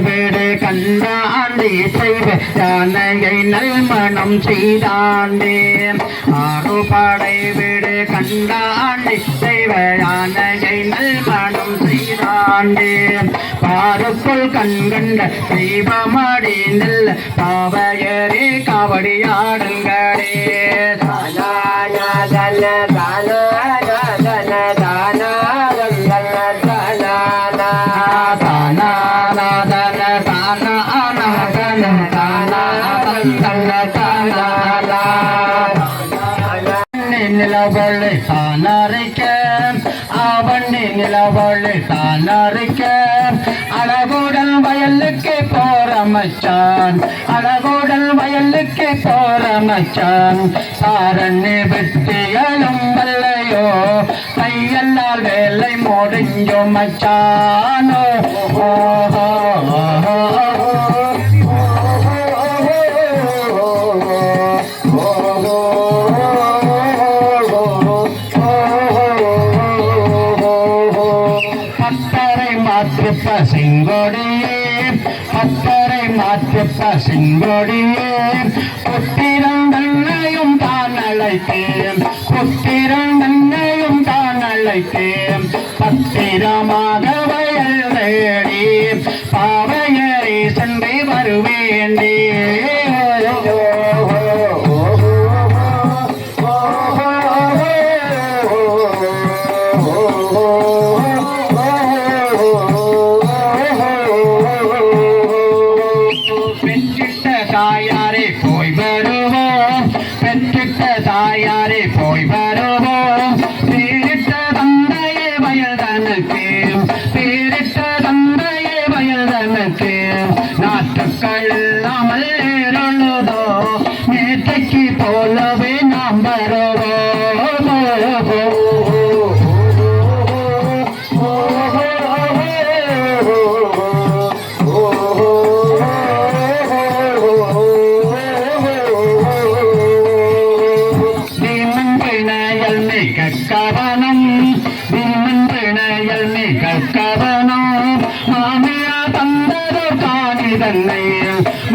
வீடு கண்டாண்டி செய்வ யானையை நல்மணம் செய்தாண்டே ஆறுபடை வீடு கண்டாண்டி செய்வ யானையை நல்மணம் செய்தாண்டே பாருக்குள் கண்கண்ட தெய்வமாடி நெல்ல பாவையரே காவடியாடுங்களே நிலவொளி தானறிக்க அவண்ணி நிலவொளி தானறிக்க அழகுடன் வயலுக்கு போறமச்சான் அழகுடன் வயலுக்கு போறமச்சான் சாரண்ணி வெட்டியலும் வல்லையோ கையெல்லாம் வேலை முடிஞ்சோ மச்சானோ ஓஹோ பசிங்கொடியே பத்தரை மாற்று பசிங்கொடியே புத்திரந்தன்னையும் தான் அழைத்தேன் புத்திரந்தன்னையும் தான் அழைத்தேன் பத்திரமாக வயல் தேடி பாவையரை சென்று வருவேண்டே தாயாரே போய் வருவோம் பெற்றிட்ட தாயாரே போய் வருவோம் பேரிட்ட தந்தையே வயதனுக்கு பேரிட்ட தந்தையே வயதனுக்கு நாட்டுக்கள் இல்லாமல் ஏறொழுதோ நேற்றைக்கு போலவே நாம் வருவோம் கவனம் விண்மன்றிணையல் மிக கவனம் மாமியா தந்ததோர் காணிதன்னை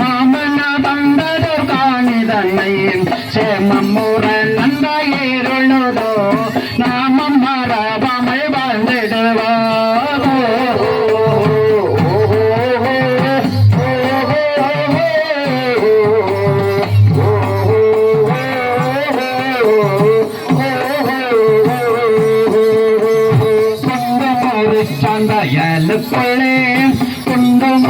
மாமனா தந்ததோர் காணிதன்னை சேமம் முற நன்றாயிருளதோ நாமம் மரபாமை வாழ்ந்திடுவோ சாந்தயலுக்குள்ளே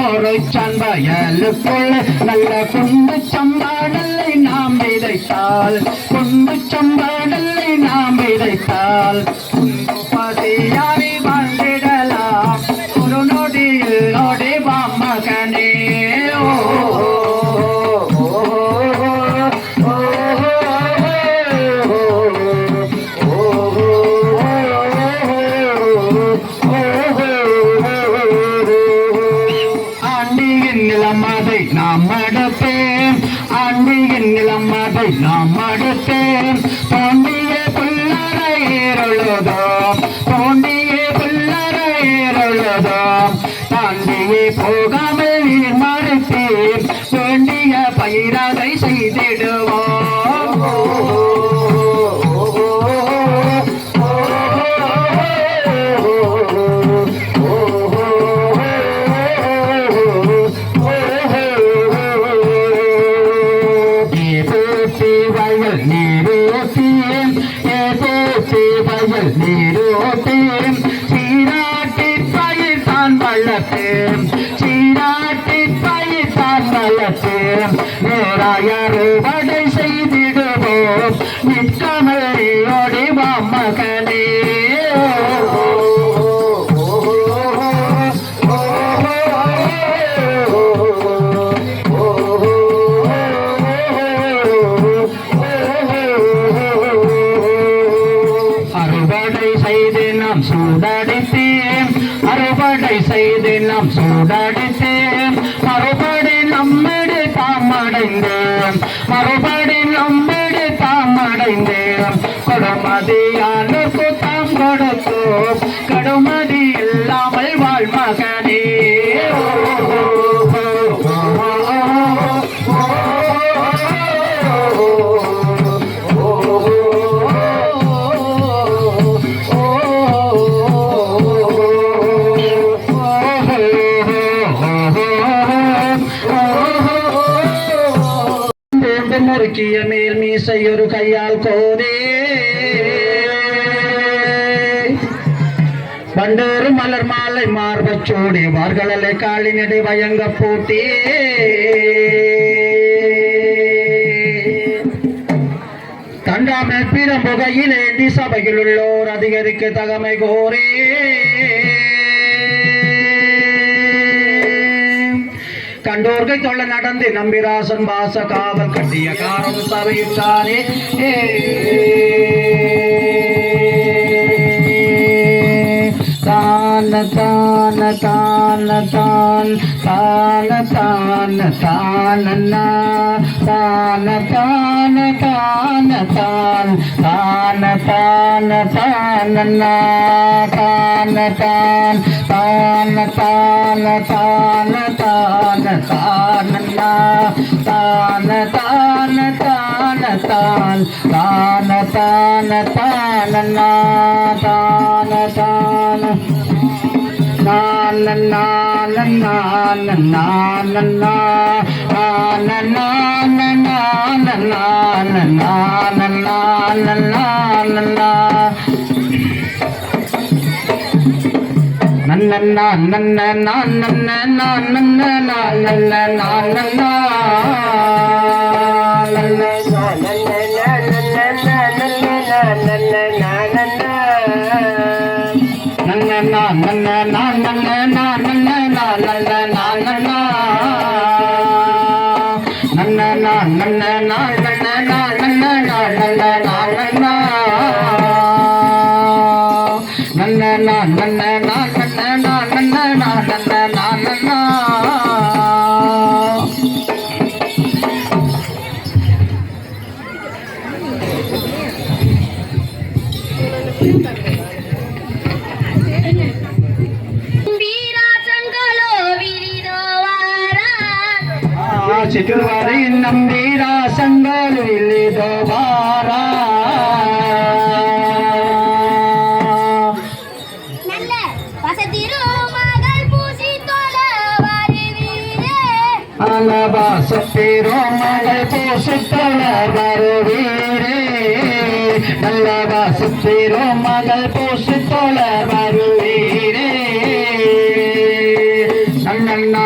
கோரைச்சான் வயலுக்குள் நல்ல குண்டு சம்பாடலை நாம் விதைத்தால் குண்டு சம்பாடலை நாம் விதைத்தால் பசியாரி வாழ்ந்திடலாம் ஒரு நொடியில் நொடி மகனே. நாம் மடுப்பேன் ஆண்டியின் நிலமதை நாம் மடுப்பேன் தோண்டிய புல்லறையேறுள்ளதோ தோண்டிய புல்லறையேறுள்ளதோ தாண்டியே போகாமல் நீர் மறுப்பேன் வேண்டிய பயிரதை செய்திடுவோம். நீரோட்டேன் சீராட்டி பயிர் தான் வளர்த்தேன் சீராட்டி பயிர் தான் வளர்த்தேன் நேராயாரு வடை செய்திடுவோம் நிற்காமல் ஓடி வா மகனே. சூடடித்தேன் அறுவடை செய்து நாம் சூடடித்தேன் மறுபடி நம்மிடு தாமடைந்தேன் மறுபடி நம்மிடு தாமடைந்தேன் கொடுமதியானுக்கு தாம் கொடுத்தோம் கடுமதி இல்லாமல் வாழ் மகனே. முறுக்கிய மேல் மீசை ஒரு கையால் கோதே பண்டேறு மலர் மாலை மார்பச்சோடி வார்களலை காலினடை வயங்க போட்டே தண்டாமை பிரம்புகையில் ஏந்தி சபையில் உள்ளோர் அதிகரிக்க தகமை கோரே கண்டோர்கை தொல்ல நடந்து நம்பிராசன் வாச காவல் கட்டிய காரம் சபையிட்டாரே. தான தான தான தான் தான தான தானன்னா தான தான தான தான் தான தான தானன்னா தான தான் தான தான தான தான தானன்னா தான தான தான தான் தான தான தானன்னா தான தான நானன்னா நானன்னா நானன்னா நானன்னா நானன்னா நானன்னா நானன்னா நன்னன்னா நன்னன்னா நன்னன்னா நன்னன்னா நன்னன்னா நன்னன்னா சிட்டுவரை நம்பீரா சங்கலில் தோபாரா நல்ல வசதிரோ மகள் பூசி தோல வருவீரே அலவாசத்திரோ மகள் பூசி தோல வருவீரே நல்ல வாசத்திரோ மகள் பூசி தோல வருவீரே நன்னன்னா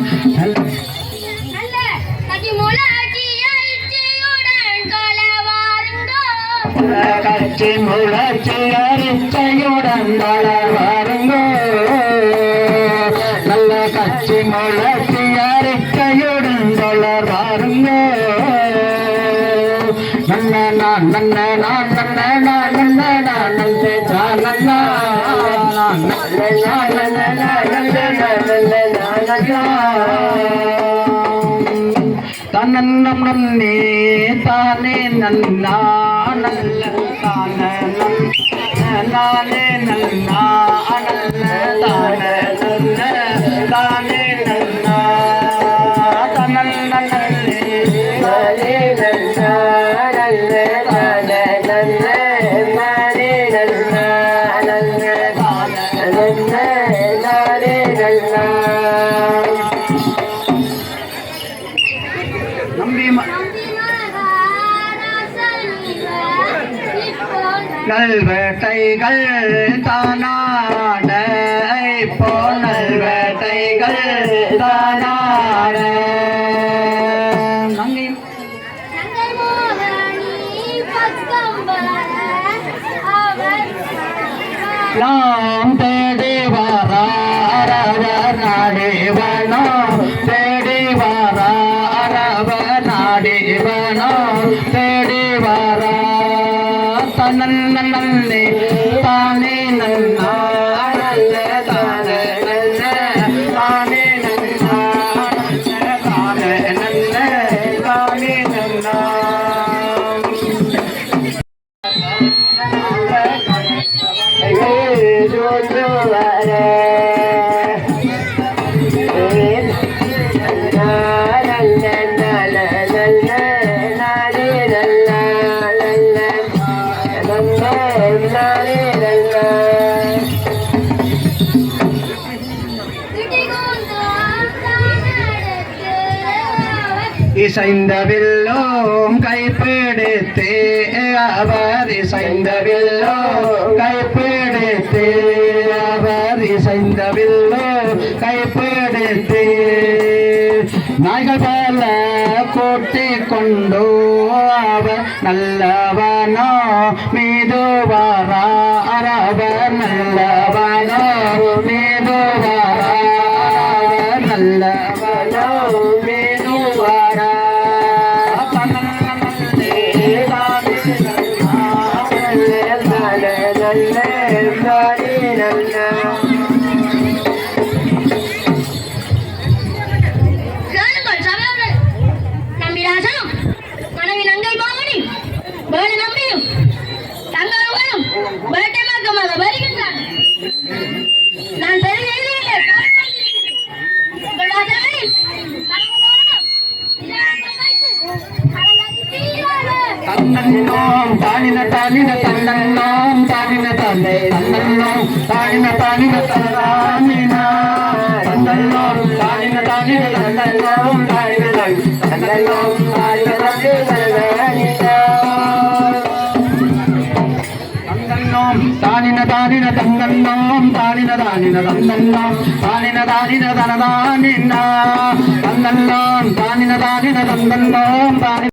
நல்ல கதிமுலாட்சியுடன் கலவாருங்கோ கட்சி முழற்சி அரிச்சையுடன் வாருங்கோ நல்ல கட்சி முழற்சி அரிச்சையுடன் வாருங்கோ நன்ன நான் நன்ன நான் நன்ன நான் நன்ன நான் நன்ன நான் தன்னன்னம் நன்னே தானே நன்னா நல்ல தானே நானே நன்னா நல்ல தானே நன்ன தானே நன்னா தன்னன்ன நன்னே தானே நன்னா நல்ல தானே நன்ன நானே நன்னா நல்ல தானே நன்ன நானே நன்னா நல்வேட்டைகள் தானாட இப்போ நல்வேட்டைகள் தானாட நாம் தேடி வாரவர் நாடிவனோ தேடி வாரவர் நாடிவனோ தேடி வாரா தன்னே தானே நன்னா நல்ல தானே நல்ல தானே நன்னா தானே நல்ல தானே நன்னா இசைந்த வில்லோம் கைப்பிடித்தே அவர் இசைந்த வில்லோம் கைப்பிடித்தே அவர் இசைந்த வில்லோம் கைப்பிடித்தே நாய்கள் பல கூட்டிக் கொண்டோ அவர் நல்லவனோ மீது வாரவர் நல்லவனோ மீது வாரவர் நல்லவனோ மீது வாரா தன்னன்னோம் தானின தானின தன்னன்னோம் தானின தந்தை தன்னன்னோம் தானின தானின தந்தானினா தன்னன்னோம் தானின தானின தன்னன்னோம் தானின தன்னன்னோம் தானின தந்தானினா தன்னன்னோம் தானின தானின தன்னன்னோம் தானின தானின தன்னன்னோம் தானின தானின தனதானினா தன்னன்னோம் தானின தானின தன்னன்னோம் தானின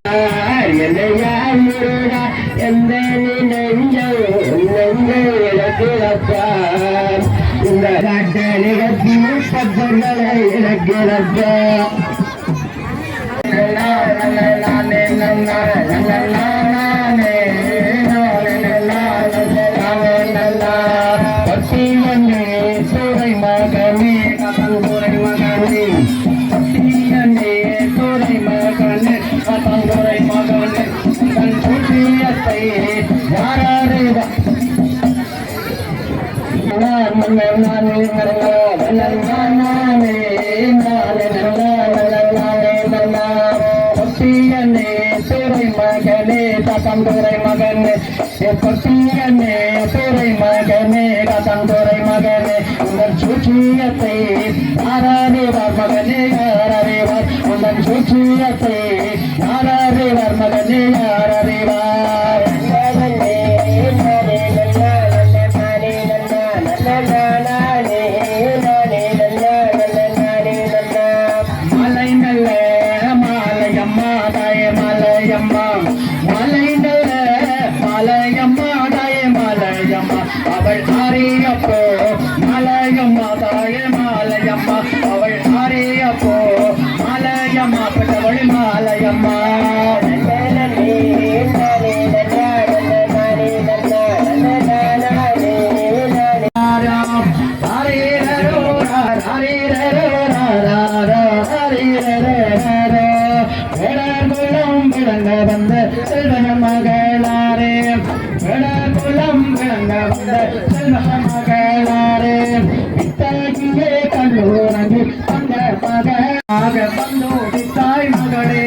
எந்த இந்த நாட்டை நிகழ்ச்சி பக்கங்களை இலக்கிறப்ப நானே பத்தி மண்ணே சூரை மகனே கதங்குரை மகனே பத்தி மண்ணே சூரை மகனே கதங்குரை மகனே தன் சூட்டியத்தை யாரே பொத்தியனே சூரை மகனே கதங்குரை மகனே பொத்தியனே சூரை மகனே கதங்குரை மகனே உங்கள் சூச்சியத்தை யாரறிவார் மகனே யாரறிவார் உங்கள் சூச்சியத்தை யாரறிவார் மகனே யாரறிவார் வேடர்குலம் விளங்க வந்த செல்வ மகளாரே வேடர்குலம் விளங்க வந்த செல்வ மகளாரே இத்தகையே கல்லூரங்கு அந்த மகளாக வந்தோடி தாய் மகளே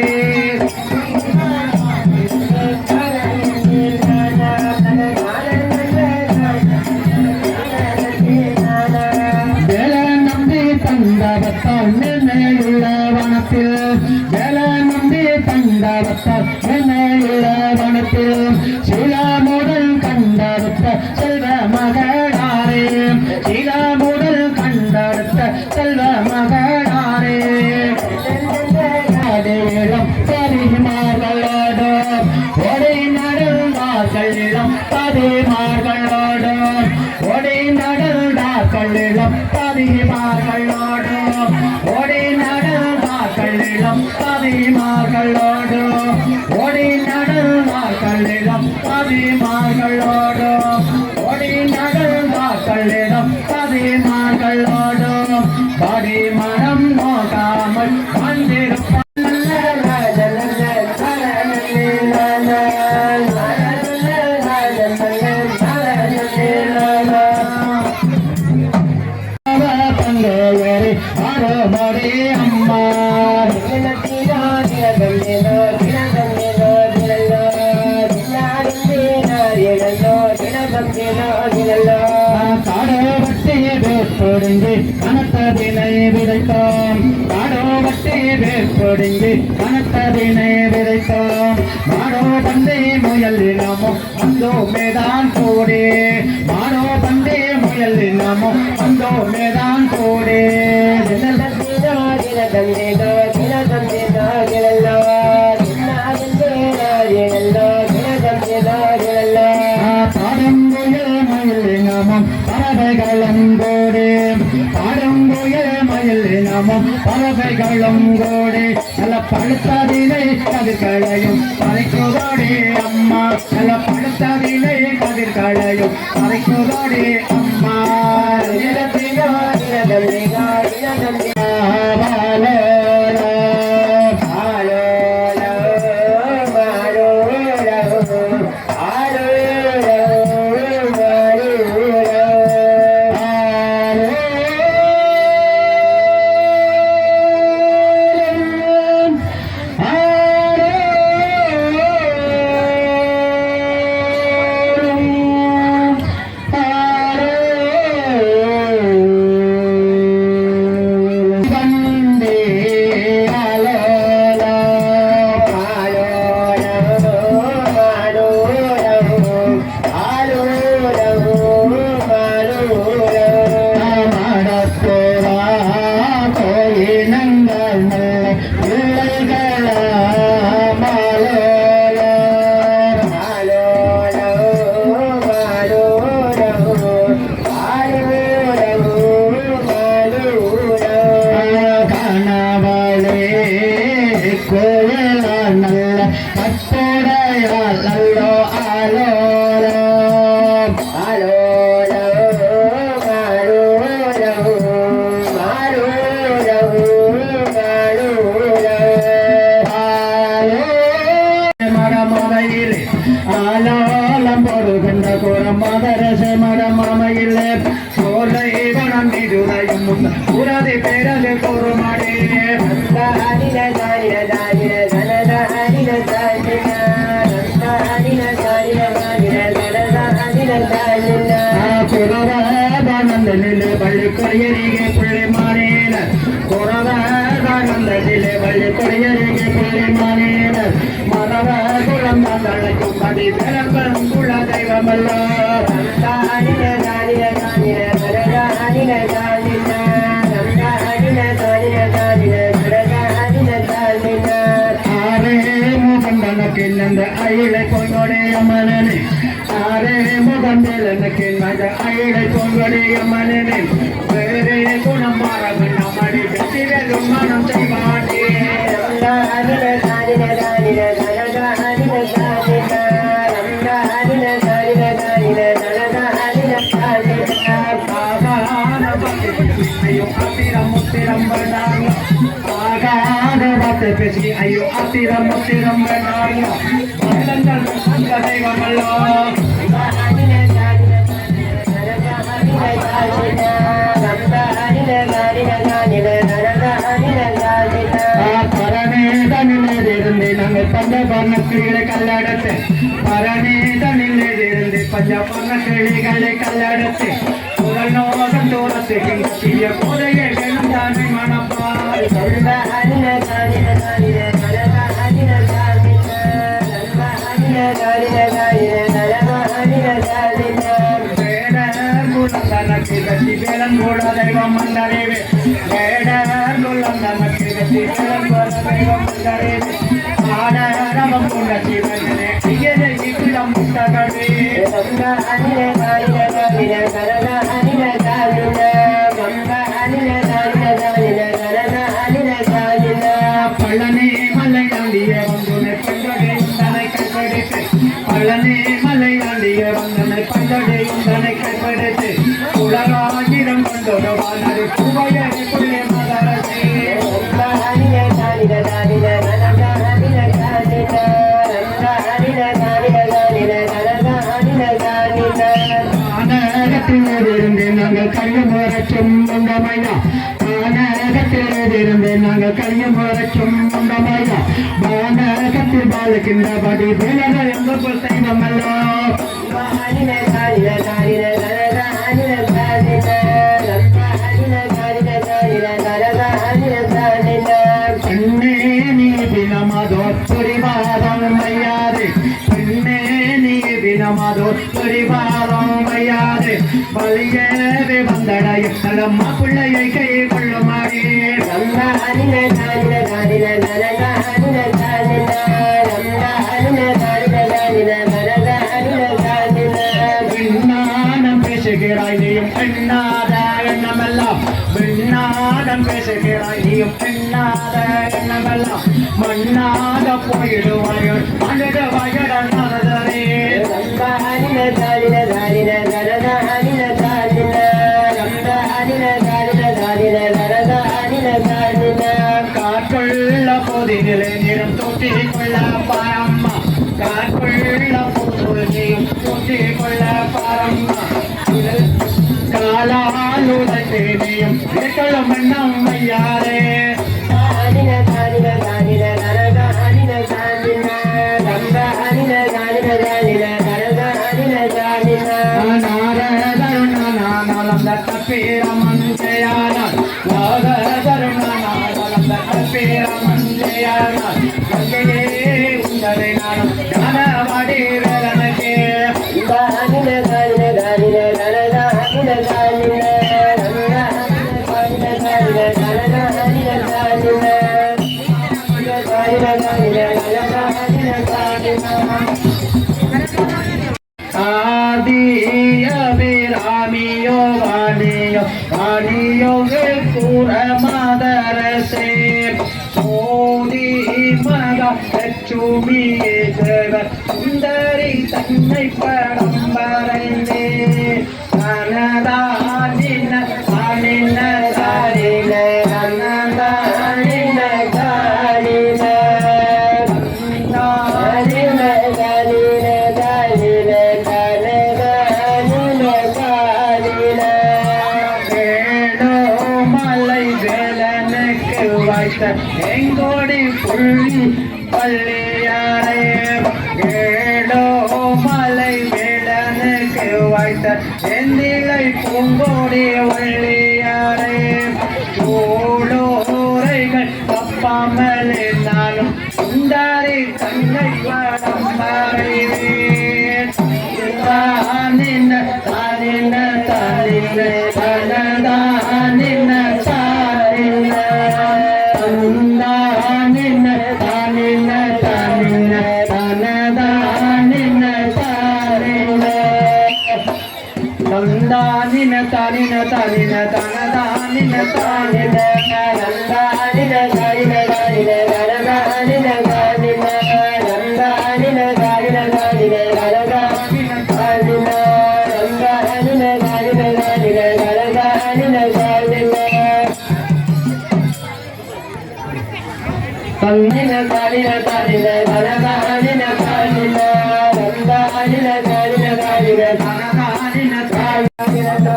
மேலுள்ள வனத்தில் வேல நம்பி தண்டவத்தால் மேலுள்ள வனத்தில் சீலாமுடன் கண்டறுத்த செல்வ மகளாரே சீலாமுடன் கண்டறுத்த செல்வ மகளாரே இளம் பதிமார்களோடு ஓடி நடந்தார்கள் இளம் பதிமார்களோடு ஓடி நடந்தார்கள் இளம் பதிமார்களோடு ஓடி நடந்தார்கள் இளம் பதிமார்களோடு ஓடி நடந்தார்கள் இளம் பதிமார்களோடு ஓடி நடந்தார்கள் இளம் பதிமார்களோடு பாடி மனம் நோக்காமல் வந்திருப்பார் அம்மா காடோவட்டே வேற்பொடுங்கி கனத்ததினை விதைத்தோம் காடோவட்டே வேற்பொடுங்கி கனத்ததினை விதைத்தோம் மாடோ பந்தே முயல் இனமோ அந்தோ மேதான் கூடே மாடோ பந்தே முயல் இனமோ அந்தோ மேதான் கூடே பறவைகளங்கோடு பாடுங்குயில் மயில் இனமும் பறவைகளங்கோடு நல்ல படுத்ததிலே கதிர்களையும் பறிக்குதோடே அம்மா நல்ல படுத்ததிலே கதிர்களையும் பறிக்குதோடே அம்மா உரதி பேரது கோருமாடே குரவானந்தனிலே பள்ளி கொடியறிகே புள்ளி மாறேன குரவானந்தனிலே பள்ளி கொடியறிகே புள்ளி மாறேன மரவ குளம் தழைக்கும் பதி பிறப்பம் குல தெய்வமல்லோ முகந்தனக்கின்னந்த அயிலை கொண்டோடைய மனனே ஆரே முகந்தனக்கின்னந்த அயிலை கொண்டோடைய மனனே வேறே குணம் மாறவு நம்மடி வெற்றிவேலும் மனம் செய்வானே முத்திரம் படாங்க ஆகாத வார்த்தை பேசி ஐயோ ஆத்திரம் முத்திரம் வேண்டாயோ மரணங்கள் அந்த தெய்வமல்லோ பரணேதனிலிருந்து நாங்கள் பஞ்சபர்ண கிளிகளை கல்லடத்து பரணேதனிலிருந்து பஞ்சபர்ண கிளிகளை கல்லடத்து குரல் நோகம் தூரத்து கிங்கிய போதையை வேணும் தானே மனப்பால் வேடன் கூட தெய்வம் வந்தடைவே வேடர் குலந்தனக்கு வேடன் கூட தெய்வம் வந்தடைவே ஆடரவம் கொண்ட சிவனே இயலை இப்பிடம் முட்டகவே பழனி மலை அண்டிய வந்தனை பண்டடை உந்தனை கைப்படைத்து பழனி மலை அண்டிய வந்தனை பண்டடை உந்தனை கைப்படைத்து உலகாகிரம் கொண்டொருவானது புகையடி புள்ளே மதரசே ஆனகத்திலிருந்து நாங்கள் கையும் வரச்சும் உண்டமையா ஆனகத்திலிருந்து நாங்கள் கையும் வரச்சும் உண்டமையா வானகத்தில் பாலுகின்றபடி வேலைகள் எங்களுக்குள் செய்வமல்லோ பெண்ணே நீ வினமதோ புரிவாதம் மையாது பெண்ணே நீ வினமதோ புரிவாதம் மையாது வலியவே வந்தடைய நலம்மா பிள்ளையை கை கொள்ளுமாறே விண்ணானம் பேசுகிறாய் நீயும் பெண்ணாத எண்ணமெல்லாம் விண்ணானம் பேசுகிறாய் நீயும் பெண்ணாத எண்ணமெல்லாம் மண்ணாத போயிடுவாயோ மனித வயடே காற்றுள்ள போதினிலே நிறம் தூற்றிக் கொள்ள பாரம்மா காற்றுள்ள போதினையும் தூற்றிக் கொள்ள பாரம்மா காலாலுதையும் கேட்கலும் எண்ணம் ஐயாரே பேரமஞ்சையானால் பேரமஞ்சையானால் கங்கையே உங்களை நானும் ஞானவாடி வேலனக்கே ஆதியபிராமியோ வாணியோ வாணியோ கூற மாதரசே சோதி மக லட்சுமியே தேவ சுந்தரி தன்னை படம் வரைந்தே அனதானின அனின தாரின அனதானின தாரின எங்கோடி புள்ளி பள்ளியாரே ஏடோ மலை வேடனுக்கு வாய்த்த எந்திலை பூங்கோடி வள்ளியாரே சூடோரைகள் தப்பாமலே நானும் சுந்தாரி தன்னை படம் வரைவேன் தானின தானின தானின தனதானின தானின தானின தானின தானின தனதானின தானின தந்தானின தானின தானின தனதானின தானின நந்தானின தானின தானின தனதானின தானின நந்தானின தானின தானின கண்ணின காலின காலின கனகாலின காலின கந்தாலின காலின காலின கனகாலின காலினோ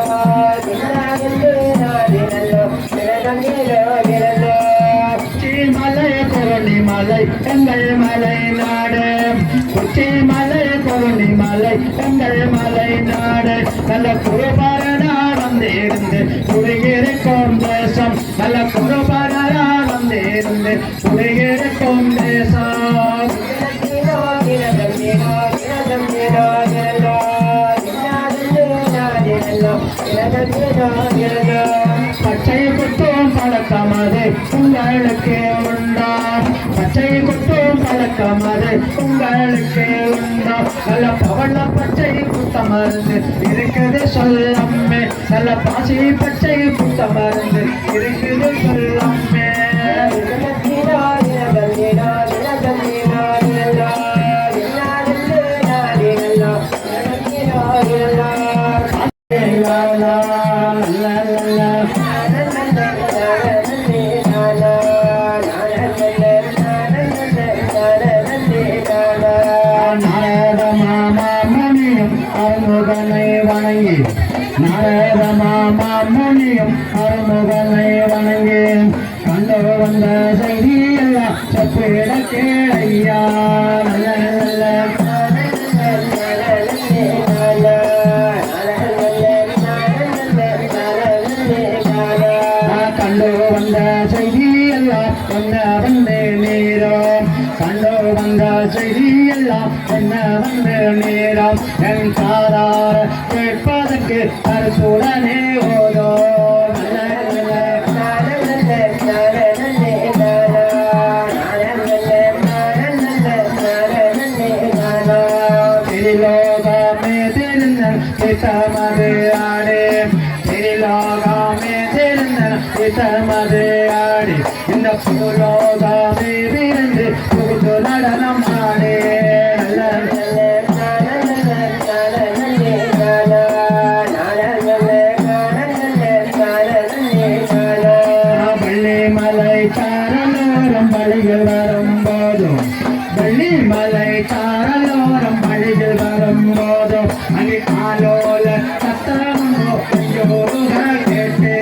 மலை கொருணி மலை எங்கள் மலை நாடு உச்சி மலை கொருணி மலை எங்கள் மலை நாடு நல்ல குருபரனா வந்திருந்து குடியிருக்கும் தேசம் நல்ல குருபரனா வந்திருந்து குடியிருக்கும் தேசம் பச்சை குத்தும் பழக்கமது உங்களுக்கு உண்டா பச்சை குத்தும் பழக்கமது உங்களுக்கு உண்டா நல்ல பவள பச்சை குத்த மருந்து இருக்குது சொல்லம்மே நல்ல பாசி பச்சை குத்த மருந்து இருக்குது சொல்லம்மே அருமுகனை வணங்கி நாரத மாமுனியும் அருமுகனை வணங்கி கண்டு வந்த செய்தி எல்லாம் செப்பிட கேளையா நல்ல கண்டு வந்த செய்தி எல்லாம் என்ன வந்து நீரோ கண்டு வந்த செய்தி எல்லாம் என்ன வந்து நீரம் என் காதார கேட்பதற்கு கருத்துடனே ஓதோ திரிலோகமே திருந்தன் சித்தமது ஆடே திரிலோகமே திருந்தன் சித்தமது ஆடி இந்த பூலோகமே விருந்து புகுத்து நடனம் ஆடே வெள்ளிமலை சாரலோரம் பழிகள் வரும்போதும் வெள்ளிமலை சாரலோரம் பழிகள் வரும்போதும் அங்கே ஆலோல சத்தமோ யோக கேட்டே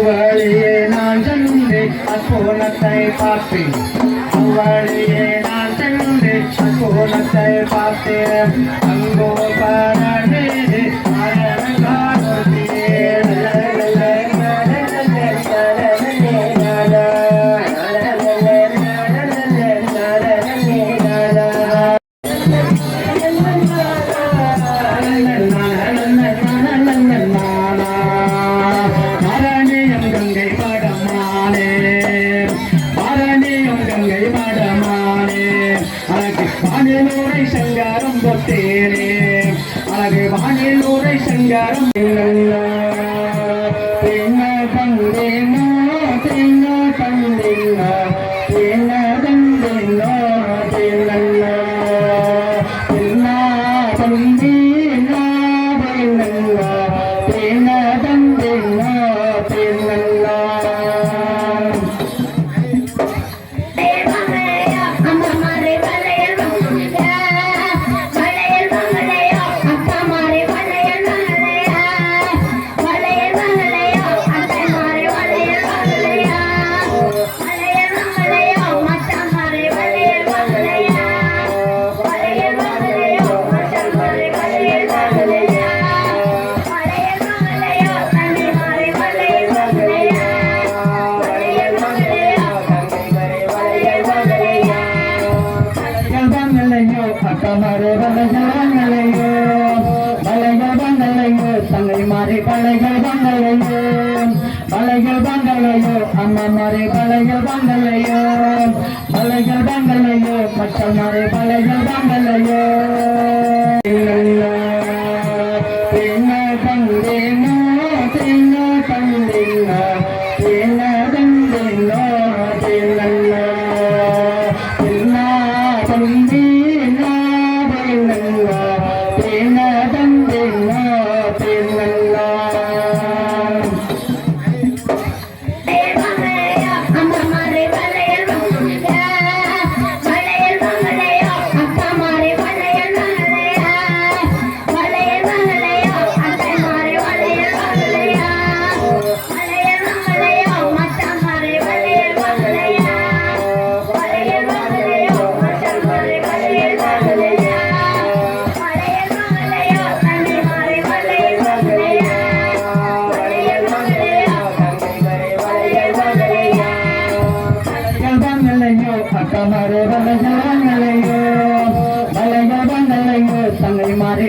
அவ்வழியே நான் சென்று அற்புதத்தை பார்ப்பேன் அவ்வழியே நான் சென்று அற்புதத்தை பார்த்தேன் அங்கோ பரணே வானிலூரை சங்காரம் பொத்தேனே அழகு வானிலூரை சங்காரம் பின்ன பந்தேனோ பின்ன பந்தேனோ பின்ன பந்தேனோ பின்ன பின்ன பந்தேனோ பின்ன பின்ன பந்தேனோ பின்ன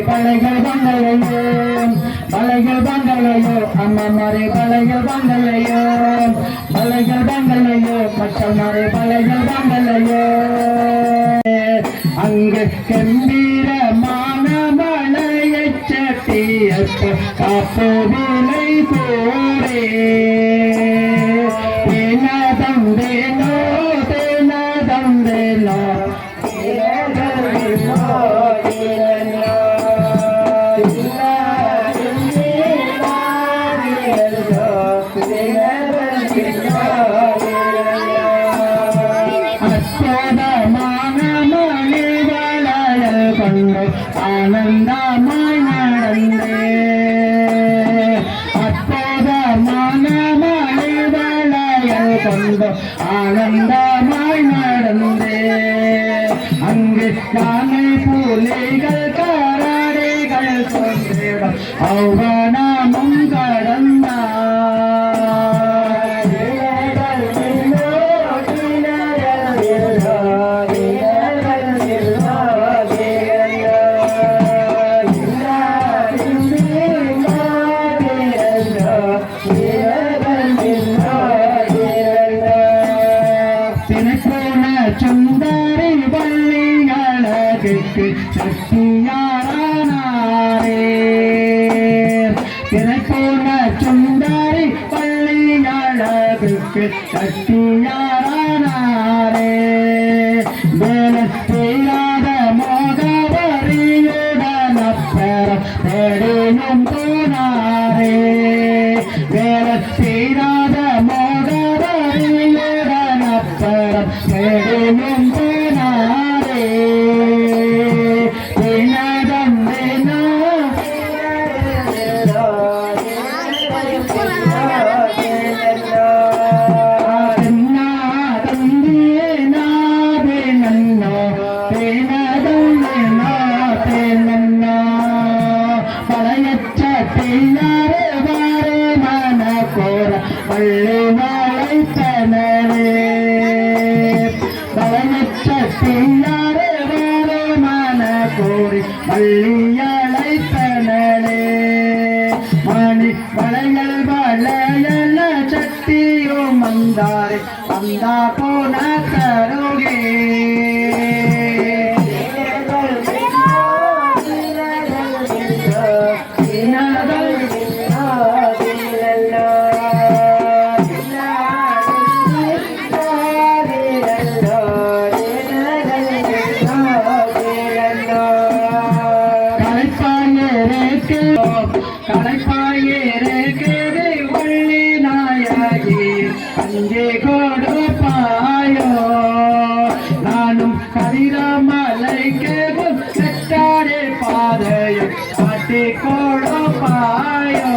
பலைகள் பங்களையோ பலைகள் பங்களையோ அம்மாமாரே பலைகள் பங்களையோ பலைகள் பங்களையோ மச்சமாரே பலைகள் பங்களையோ அங்கு கம்பீரமான மலையை சட்டியப்ப காப்பு விலை போரே தேனதந்தேனோ தேனதந்தேனோ ஆனந்தமாய் நடந்தே அற்புதமான மலைவளையல் கொண்டு ஆனந்தமாய் நடந்தே அங்கு யானை புலிகள் கரடிகள் சொல்லிடும் அவ்வனமும் கடந்தார் சுந்தரி வள்ளிகளுக்கு சக்தியாரானாரே திரைப்போன சுந்தரி வள்ளிகளுக்கு சக்தியாரானாரே வேல தீராத மோகவரியுடன் அப்பறம் தேடியும் போனாரே வேல தீராத மோகவரியுடன் அப்பறம் தேடியும் போனாரே தினதந்தேனோ வள்ளி வளைத்தனரே பழனச்சத்தியாரே வேறு மன கோரி வள்ளியழைத்தனரே மணி வளையல் வளையல சக்தியும் வந்தாரே வந்தா போன தருகே கலைப்பாயேரே வள்ளி நாயகி அஞ்சே கொடுப்பாயோ நானும் கதிரமலைக்கு செட்டாரே பாதையை காட்டி கொடுப்பாயோ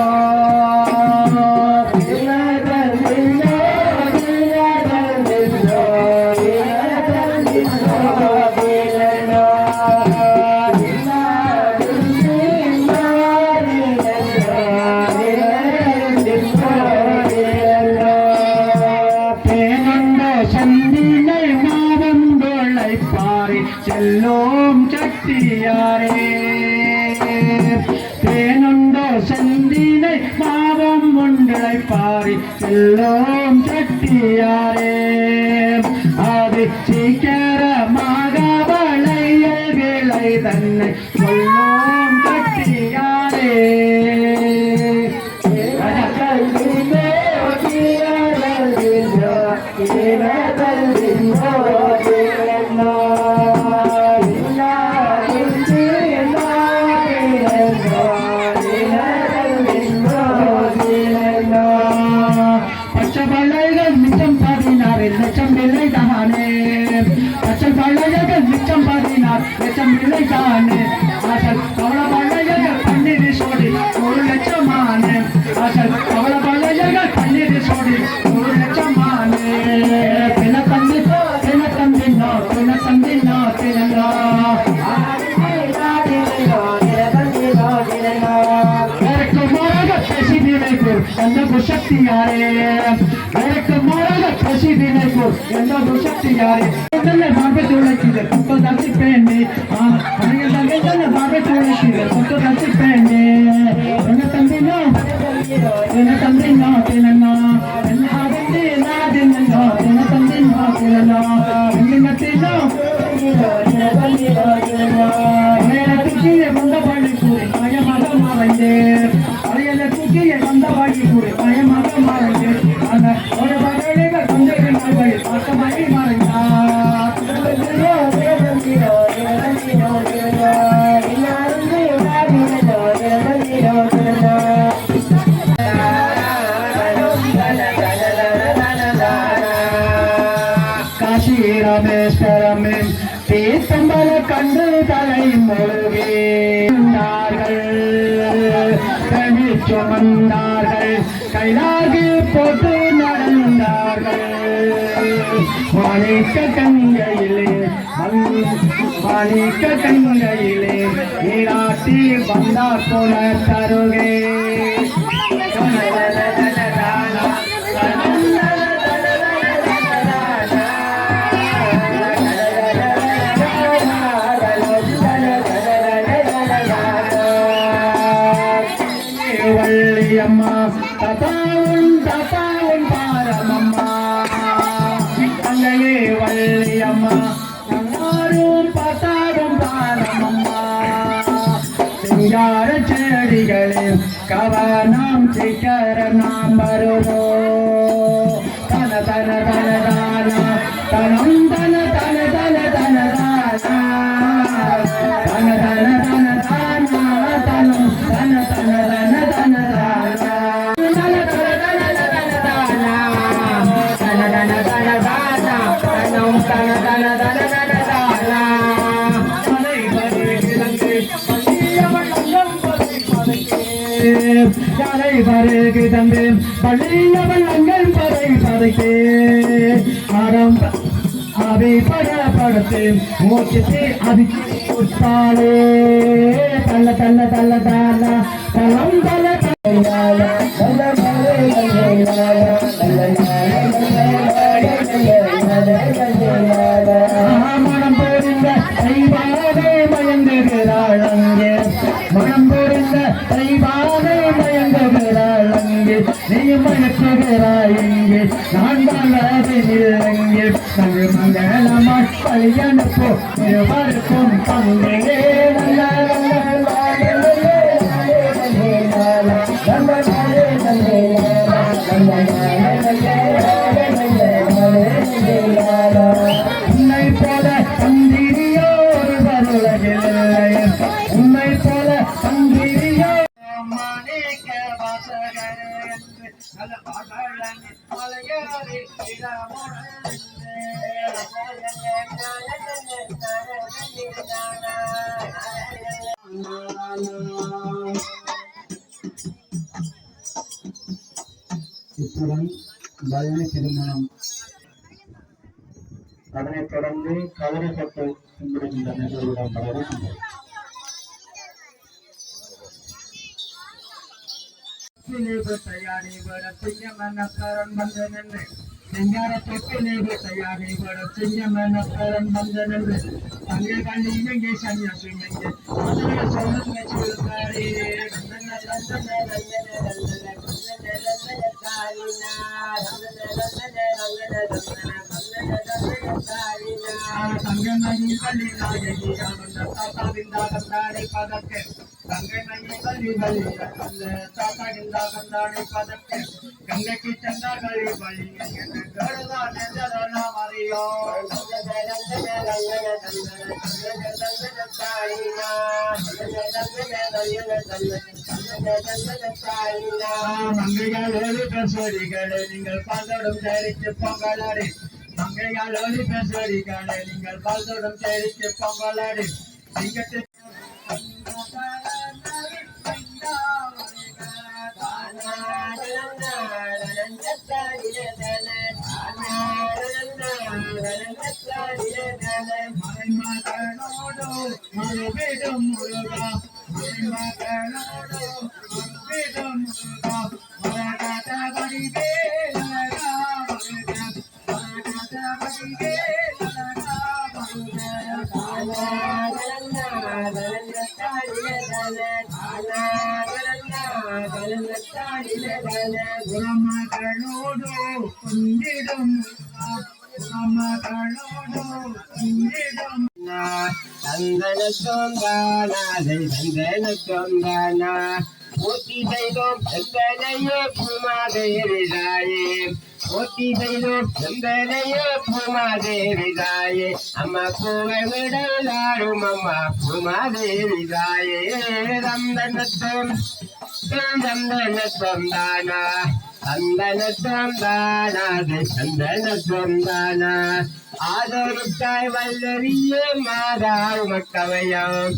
செல்லோம் சக்தியாரே தேனுண்டோ செந்தினை மாவம் ஒன்றை பாரி செல்லோம் சக்தியாரே அது சீக்கிரமாக வளையல்களை தன்னை சொல்லும் சக்தியாரே லட்சம் இல்லை தானே அச்சல் பழையர்கள் மிச்சம் பதினார் லட்சம் இல்லை தானே அசல் கவல பழையர்கள் பன்னீர் சோடி 1 லட்சமான அசல் கவல பழையர்கள் பன்னீர் சோடி 1 லட்சமான தினத்தந்தினோ பேசி நினைப்பு அந்த சக்தியாரே எனக்கு மோக காசி வினைக்கோர் என்ன சக்தி யாரு பாபை துளைக்கிது கொத்த தசி பெண்ணே பாபை துளைக்கிது கொத்த தசி பெண்ணே என்ன தம்பினா என்ன தம்பினா தினனா என்ன ஆதே நாதினா என்ன தம்பினா தினனா என்ன தினா மேல துக்கிய வந்த பாடி கூறி மயமாக மாறந்தே அறையல துக்கிய வந்த பாடி கூறி மயமாக மாறந்தே அந்த ஒரு பகலிக கொஞ்சம் நாள் பக்கமாகி மாறந்தா காசி ராமேஸ்வரமே தீர்த்தம்பல கண்டு தலை மூழ்கினார்கள் சுமந்தார்கள் கைலாகி போட்டு நடந்தார்கள் மாணிக்க கங்கையிலே நீராட்டி வந்தார் போல தருகே வள்ளியம்மா தபாவும் பாரமம்மா அங்கே வள்ளியம்மா தன்னாரும் பசாவும் பாரமம்மா சிங்கார செடிகளே கவனம் சிக்கர நாம் வருவோ தன தன தன தான தனம் தன தன தன தன தான தன தன தன தான தனம் தன தன தன தன யாரை பருகு தந்து பள்ளியவள் அங்கள் பதை பதைக்கு மரம் அவை படப்படுத்து மூச்சுக்கு அதிர்ச்சி உட்பாலே தள்ள தள்ள தள்ள தள்ள தளம் தள்ள மனம் போரிந்த தைவாதே மயங்குகிறாள் அங்கே மனம் போரிந்த தைவாதே மயங்குகிறாள் அங்கே நீ மயக்குகிறாய் இங்கே நான் வாழாது நிலங்கே தங்கு மங்களமாய் பழியனுப்போ இருவருக்கும் பங்கே உன்னை போல தந்திரியோ ஒருவர் உலகில்லை உன்னை போல தந்திரியோ மாணிக்க வாசகர் நல்ல பாடலன் மலையாளி இத்துடன் பரணி திருமணம் அதனைத் தொடர்ந்து கவலைப்பட்டு கும்பிடுகின்ற நிகழ்வுடன் பலரும் தயாரி வர சிங்கமனப்பரன் வந்தனென்று சிங்கார தொப்பிலேவு தயாரி வர சிங்கமனப்பரன் வந்தனென்று அங்கே கண்டு இங்கே சன்னியாசி இங்கே சொல்லுங்க சொல்லுக்காரே தங்கமணி பள்ளி நாயகி தாத்தாவிந்தாடி பதಕ್ಕೆ தங்கமணி பள்ளி பள்ளி தாத்தாவிந்தாடி பதಕ್ಕೆ ಗಂಗಕ್ಕೆ ಚಂದಗಳಿ ಬಳಿ ಗರುಡ ನೆಂದರನ ಮರಿಯೋ மங்கையாளோடு பேசுவீர்களே நீங்கள் பால்தோடும் சேரிக்கு பொங்கலாடி மங்கையாளோடு பேசுவீர்களே நீங்கள் பால்தோடும் சேரிக்கு பொங்கலாடி நீங்கள் மறுபேடும் முருகா மருமகனோடு மறுபேடும் முருகா மரகத வடிவேலரா குரமகளோடு குஞ்சிடும் குரமகளோடு குஞ்சிடும் சந்தன சொந்தானாதை சந்தன சொந்தானா போட்டி செய்தோம் செந்தனையே பூமாதேவிதாயே போட்டி செய்தோம் செந்தனையே பூமாதேவிதாயே அம்மா பூவை விடலாடும் அம்மா பூமாதேவிதாயே சந்தனத்தம் சந்தனத்தம் தானா சந்தனத்தம் தானாதை சந்தனத்தம் தானா ஆதரித்தாய் வல்லவியே மாதாவு மக்கவையம்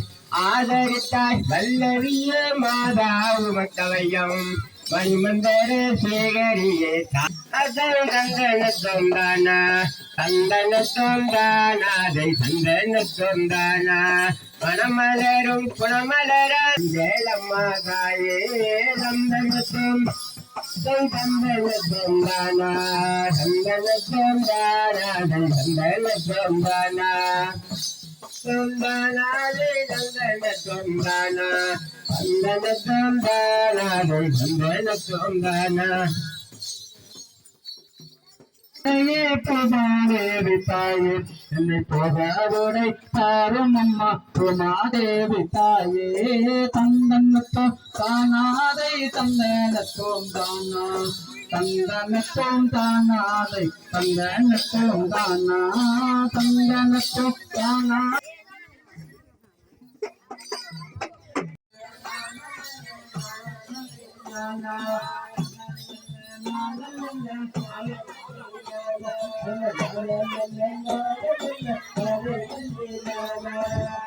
ஆதரித்தாய் வல்லவிய மாதாவு மக்கவையம் மணிமந்தர சேகரியே சந்தன சொந்தானா சந்தன சொந்தானாதை சந்தன சொந்தானா மணமலரும் குணமலர ஜெயலம்மா தாயே சந்தனத்தும் சந்தன சொந்தானா சந்தன சொந்தானாதை சந்தன சொந்தானா சொந்தானாதை சந்தன சொந்தானா சந்தன சொந்தானாதை சந்தன சொந்தானா பூமாதேவி தாயே என்னை போகாதோடை பாரும் அம்மா பூமாதேவி தாயே தந்தனத்தோம் தானாதை தந்தனத்தோம் தானா தந்தனத்தோம் தானாதை தந்தனத்தோம் தானா தந்தனத்தோம் தானா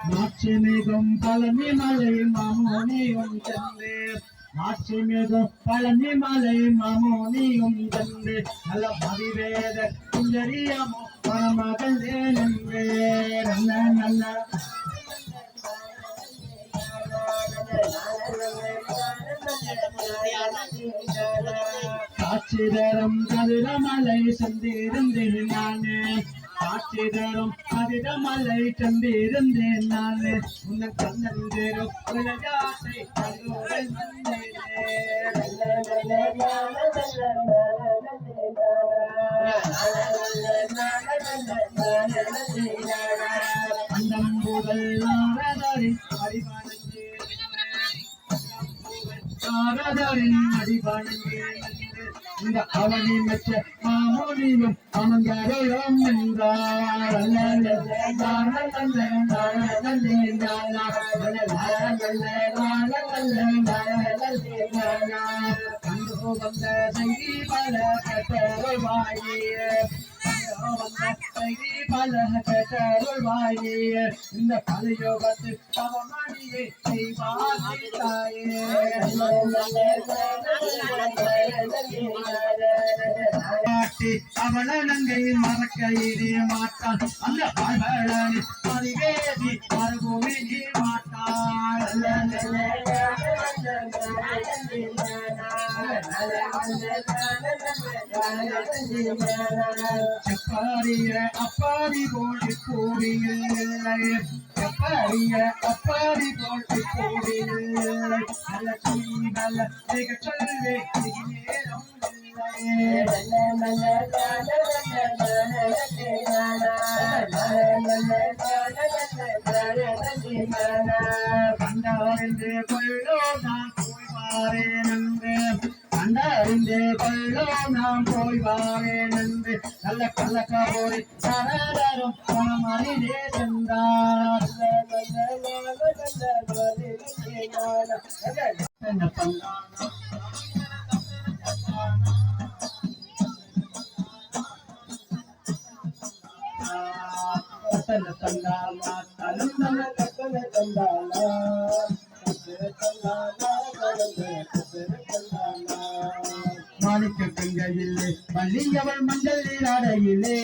மாட்சிமிகும் பழனி மலை மாமோனியும் சென்று மாட்சிமிகும் பழனி மலை மாமோனியும் சென்று நல்ல மதிவேத குஞ்சரியாமோ மகன் நன்றே நல்ல நல்ல காட்சிதரும் கதிரமலை சென்றிருந்தேன் நானே காட்சிதரும் கதிரமலை சென்றிருந்தேன் நானே உன்னை கண்ணந்தேரும் விளையாட்டை அந்தம்புகள் நாரதரி அறிவானந்தே நாரதரின் அடிவானந்தே இந்த அவனி மெச்ச மாமோனியும் அமங்கரையும் என்றார் கண்டு வந்த செய்தி பல கட்டவாயே இந்த கலியோகத்து அவமணியை செய்வாயே அவளை நங்கை மறக்கையிலே மாட்டான் அந்த அவளை பதிவேதி மறுபூமி நீ மாட்டாள் செப்பாரிய அப்பாரி போட்டு கூடியில்லை செப்பாரிய அப்பாரி போட்டு கூடியில்லை நல்ல நல்ல மிக சொல்வே நேரம் கண்டறிந்து கொள்ளோ நான் போய் வாரே நன்று கண்டறிந்து கொள்ளோ நான் போய் வாரே நன்று நல்ல கள்ளக்காவோரி சரதரும் பணமறிதே சென்றார் மாணிக்க கங்கையில்லை பள்ளியவள் மஞ்சள் நீராடையிலே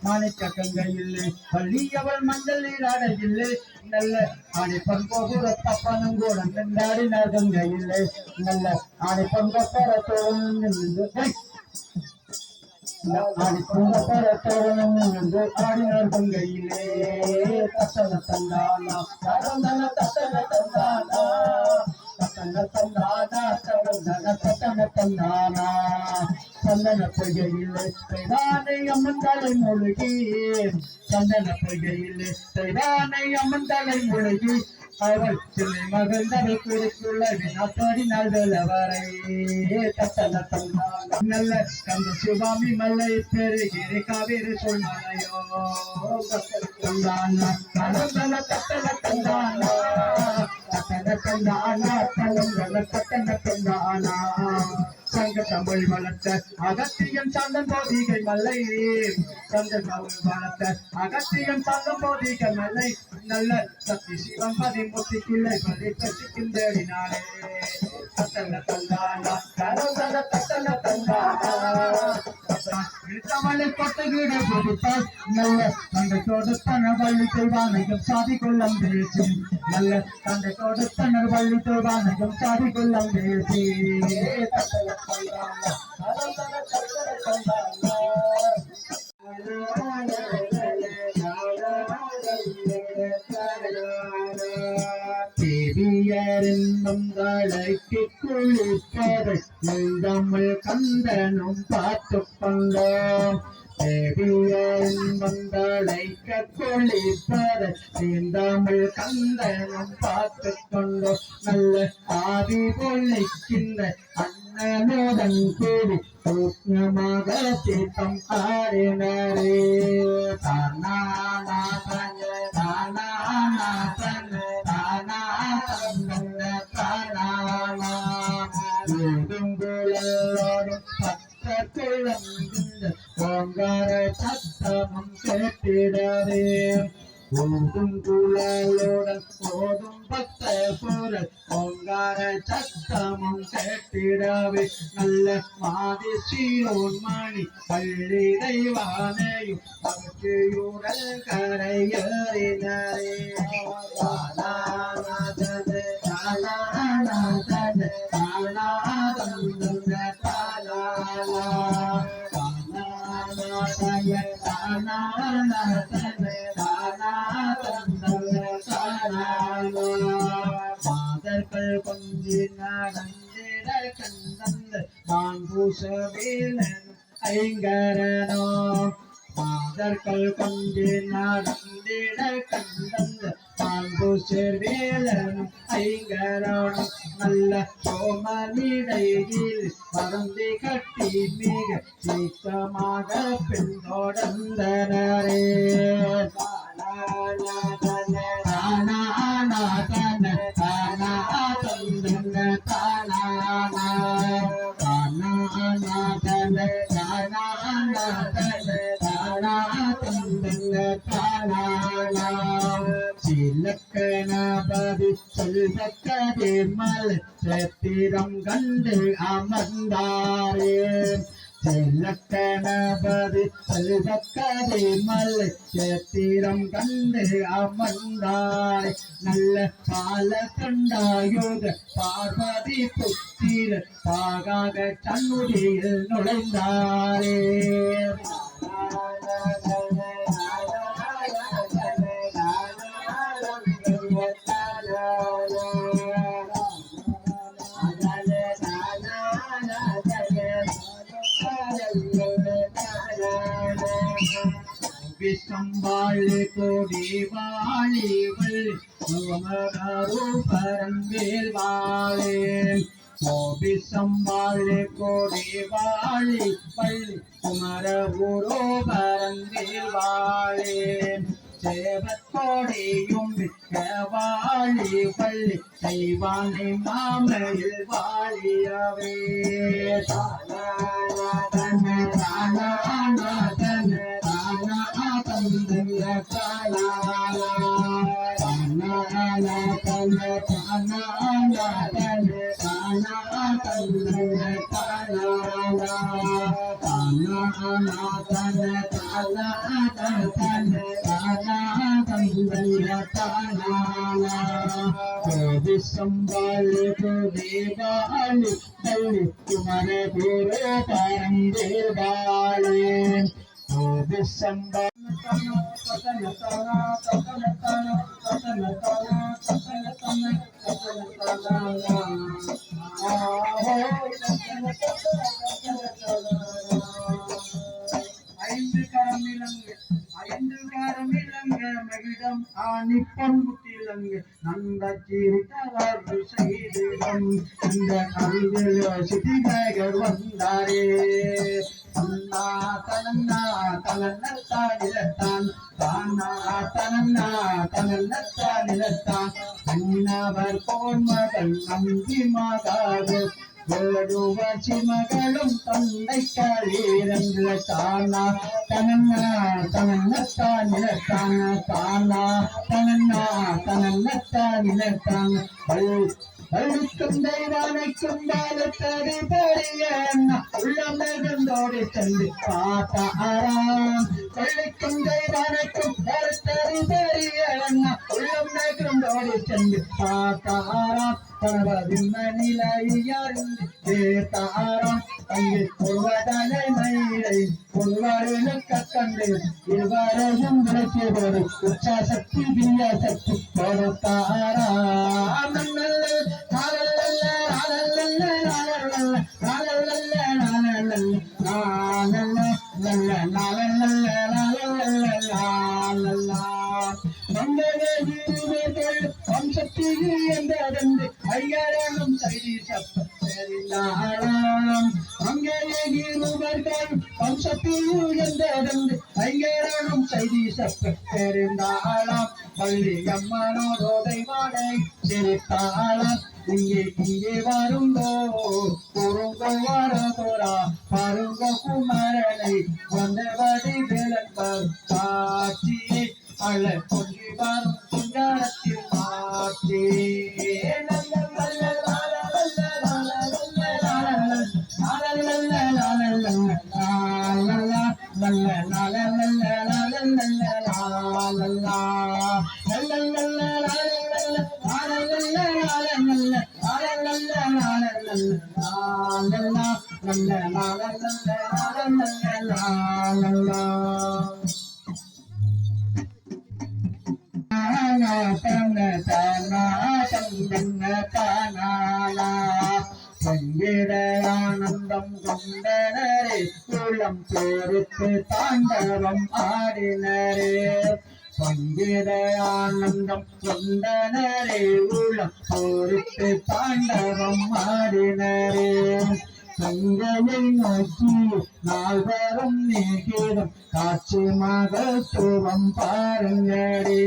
மாணிக்க கங்கையில்லை பள்ளியவள் மஞ்சள் நீராடையில்லை நல்ல ஆணை பங்கோபுர தப்பனும் கூட கண்டாடினார் கங்கையில்லை நல்ல ஆணை பங்கோபுர தோல் ஆடினார் பங்கையிலே தத்தன தந்தானா தரந்தன தத்தன தந்தானா தத்தன தந்தானா தரந்தன தத்தன தந்தானா சந்தன பொய்கையிலே தைவானை அம்மன் தலை மூழ்கி சந்தன பொய்கையிலே தைவானை அம்மன் தலை மூழ்கி அவள் சிலை மகந்தவை குறித்துள்ள வினாப்பாடி நாள்கள் அவரை தத்தன தந்தானா நல்ல கந்த சிவாமி மல்லை பெருகிரி காவிரி சொன்னாயோ தந்தானா தந்தன தத்தன தந்தானா தத்தன தந்தானா தந்தன தத்தன தந்தானா சங்க தமிழ் வளர்த்த அகத்தியம் சாந்தன் போதிகை மல்லை சங்க தமிழ் வளர்த்த அகத்தியம் சாந்தன் போதிகை மல்லை நல்ல சக்தி சிவம் பதிமுத்தி கிளை பதிப்பதிக்கின்றே தத்தன தந்தானா தரந்தன தத்தன தந்தானா தமிழை கொட்டுகிற கொடுத்தால் நல்ல தந்தை கொடுத்தனர் வள்ளி தொழ்வானையும் சாதி கொள்ளம் பேசி நல்ல தந்தை கொடுத்தனர் வள்ளி தொழ்வானையும் சாதி கொள்ளம் பேசி தத்தன தந்தானா தரந்தன தத்தன தந்தானா தேவியரின்னும் தலைக்கு குளிப்பதை தமிழ் கந்தனும் பார்த்து கொண்டோம் தேவியரின்னும் தலைக்கு குளிப்பதை தமிழ் கந்தனும் பார்த்து கொண்டோம் நல்ல ஆதி பொழிக்கின்ற அண்ணனுடன் கூடி சூக்மமாக தீர்த்தம் ஆடினரே தானானா தன தானானா தன தானா தன்ன தானானா ஏதுங்குழலோடும் பத்த குழந்த ஓங்கார சத்தமும் கேட்டிடவே ஓடும் குழலுடன் ஓடும் பக்த சூரல் ஓங்கார சத்தமும் கேட்டிடவே நல்ல மாதி சீரோன் மணி பள்ளி தெய்வானையும் பக்தியுடல் கரையறினரே தானாதன தானாதன தானாதன தானானா மாதர்கள் கொஞ்சி நடந்திட கண்டந்த நான் பூசவேலன் ஐங்கரனோ மாதர்கள் கொஞ்சி நடந்திட கண்டந்த நான் பூசவேலன் ஐங்கரனோ நல்ல சோமனிடையில் பறந்து கட்டி மிக சீக்கிரமாக பின்தொடர்ந்தனரே சிலக்கணபதி செல்வக்கதிர் மலை சேத்திரம் கண்டு அமர்ந்தாரே செல்லக்கணபதி செல்வக்கதிர் மலை சேத்திரம் கண்டு அமர்ந்தாரே நல்ல பால கண்டாயுத பார்வதி புத்திர பாகாக தன்னுடைய நுழைந்தாரே விசம்பாளி கோடி வாழிவள் பரந்தேல் வாழே கோபி சம்பாளி கோடி வாழி பள்ளி குமர குரு பரந்தேல் வாழே சேவக்கோடியும் மிக்க வாழி பள்ளி தெய்வானை மாமையில் வாழியவே தானாதன தானாதன தானாதன தானாதன கோதி சம்பாளி தேவாளி தள்ளி குமர குரு பரந்தேவாளே கோதி சம்பாளி ஐந்து கரம் இலங்க மகிடம் ஆணி பொன்முத்திலங்க நந்த சீரித்தவர் செய்திடம் இந்த கவிதையில் சித்திகர் வந்தாரே அண்ணா தனன்னா தனத்தானிலத்தான் தானா தனன்னா தனத்தானிலத்தான் அண்ணவர் போன்மகள் நம்பி மாதாது வேடுவச்சி மகளும் தந்தை காலீரங்க தானா தனன்னா தனத்தானிலத்தான் தானா தனன்னா தனத்தானிலத்தான் அழுக்கும் தெய்வானைக்கும் பாலத்தடி பெரிய உள்ளம் நெருந்தோடு சென்று பார்த்தாராம் பள்ளிக்கும் தெய்வானைக்கும் பாலத்தடி பெரிய உள்ளம் நெருந்தோடு சென்று பார்த்தாராம் தனவதின் நிலையாரின் கேட்டாராம் அங்கே பொருவதனை மயிலை பொருவாரிலுக்க கண்டு இருவரையும் விளக்கியதோடு உச்சாசக்தி வீர சக்தி கொடுத்தாராம் ஐயரனும் செய்தி சப்பரிந்தாளாம் அங்கேயிருவர்கள் வம்சத்திலிருந்ததென்று ஐயரனும் செய்தி சப்பரிந்தாளாம் பள்ளி அம்மனோதை மாடை சிரித்தாளாம் இங்கே வருங்கோ குறுங்கோ வரதோரா பருங்கோ குமரனை வந்தபடி விளம்பர் காட்சியை அழ கொண்டு வரும் சிங்காரத்தில் மாற்றி ஆனந்தம் கொண்டனரே குளம் பேருக்கு தாண்டவம் ஆடினரே பங்கிட ஆனந்தம் கொண்டனரே உளம் பேருக்கு தாண்டவம் ஆடினரே கங்கையை நோக்கி நால்வரும் நீகிடும் காட்சி மகத்துவம் பாருங்களே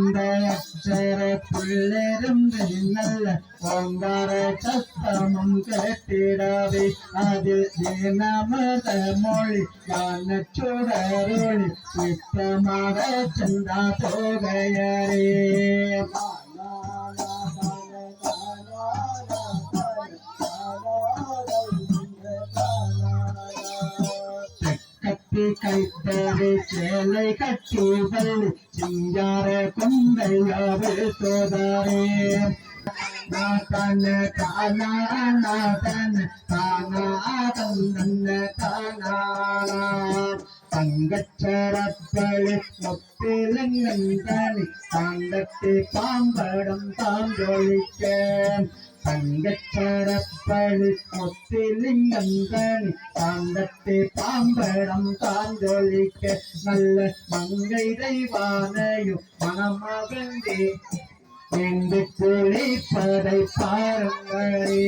இந்த அச்சர பிள்ளிருந்து நல்ல ஓங்கார சத்தமும் கேட்டிடவே அது நமத மொழி ஞான சுடரொளி சித்தமாக சென்றா போகையரே கைத்தறி சேலை கட்டி வள்ளி சிங்கார கொண்டையாவே சோதரே நாதன தானா நாதன தானா தந்தன தானா தங்கச்சரப்பளி முத்திலங்கந்தனி தாண்டத்தை பாம்படம் தாண்டொழிக்க தங்கச்சரப்பளி முத்திலிங்கந்தனி தாண்டத்தை பாம்படம் தாண்டொழிக்க நல்ல மங்கை தெய்வானையும் மனமகந்தே என்று குளிப்பதை பாருங்களே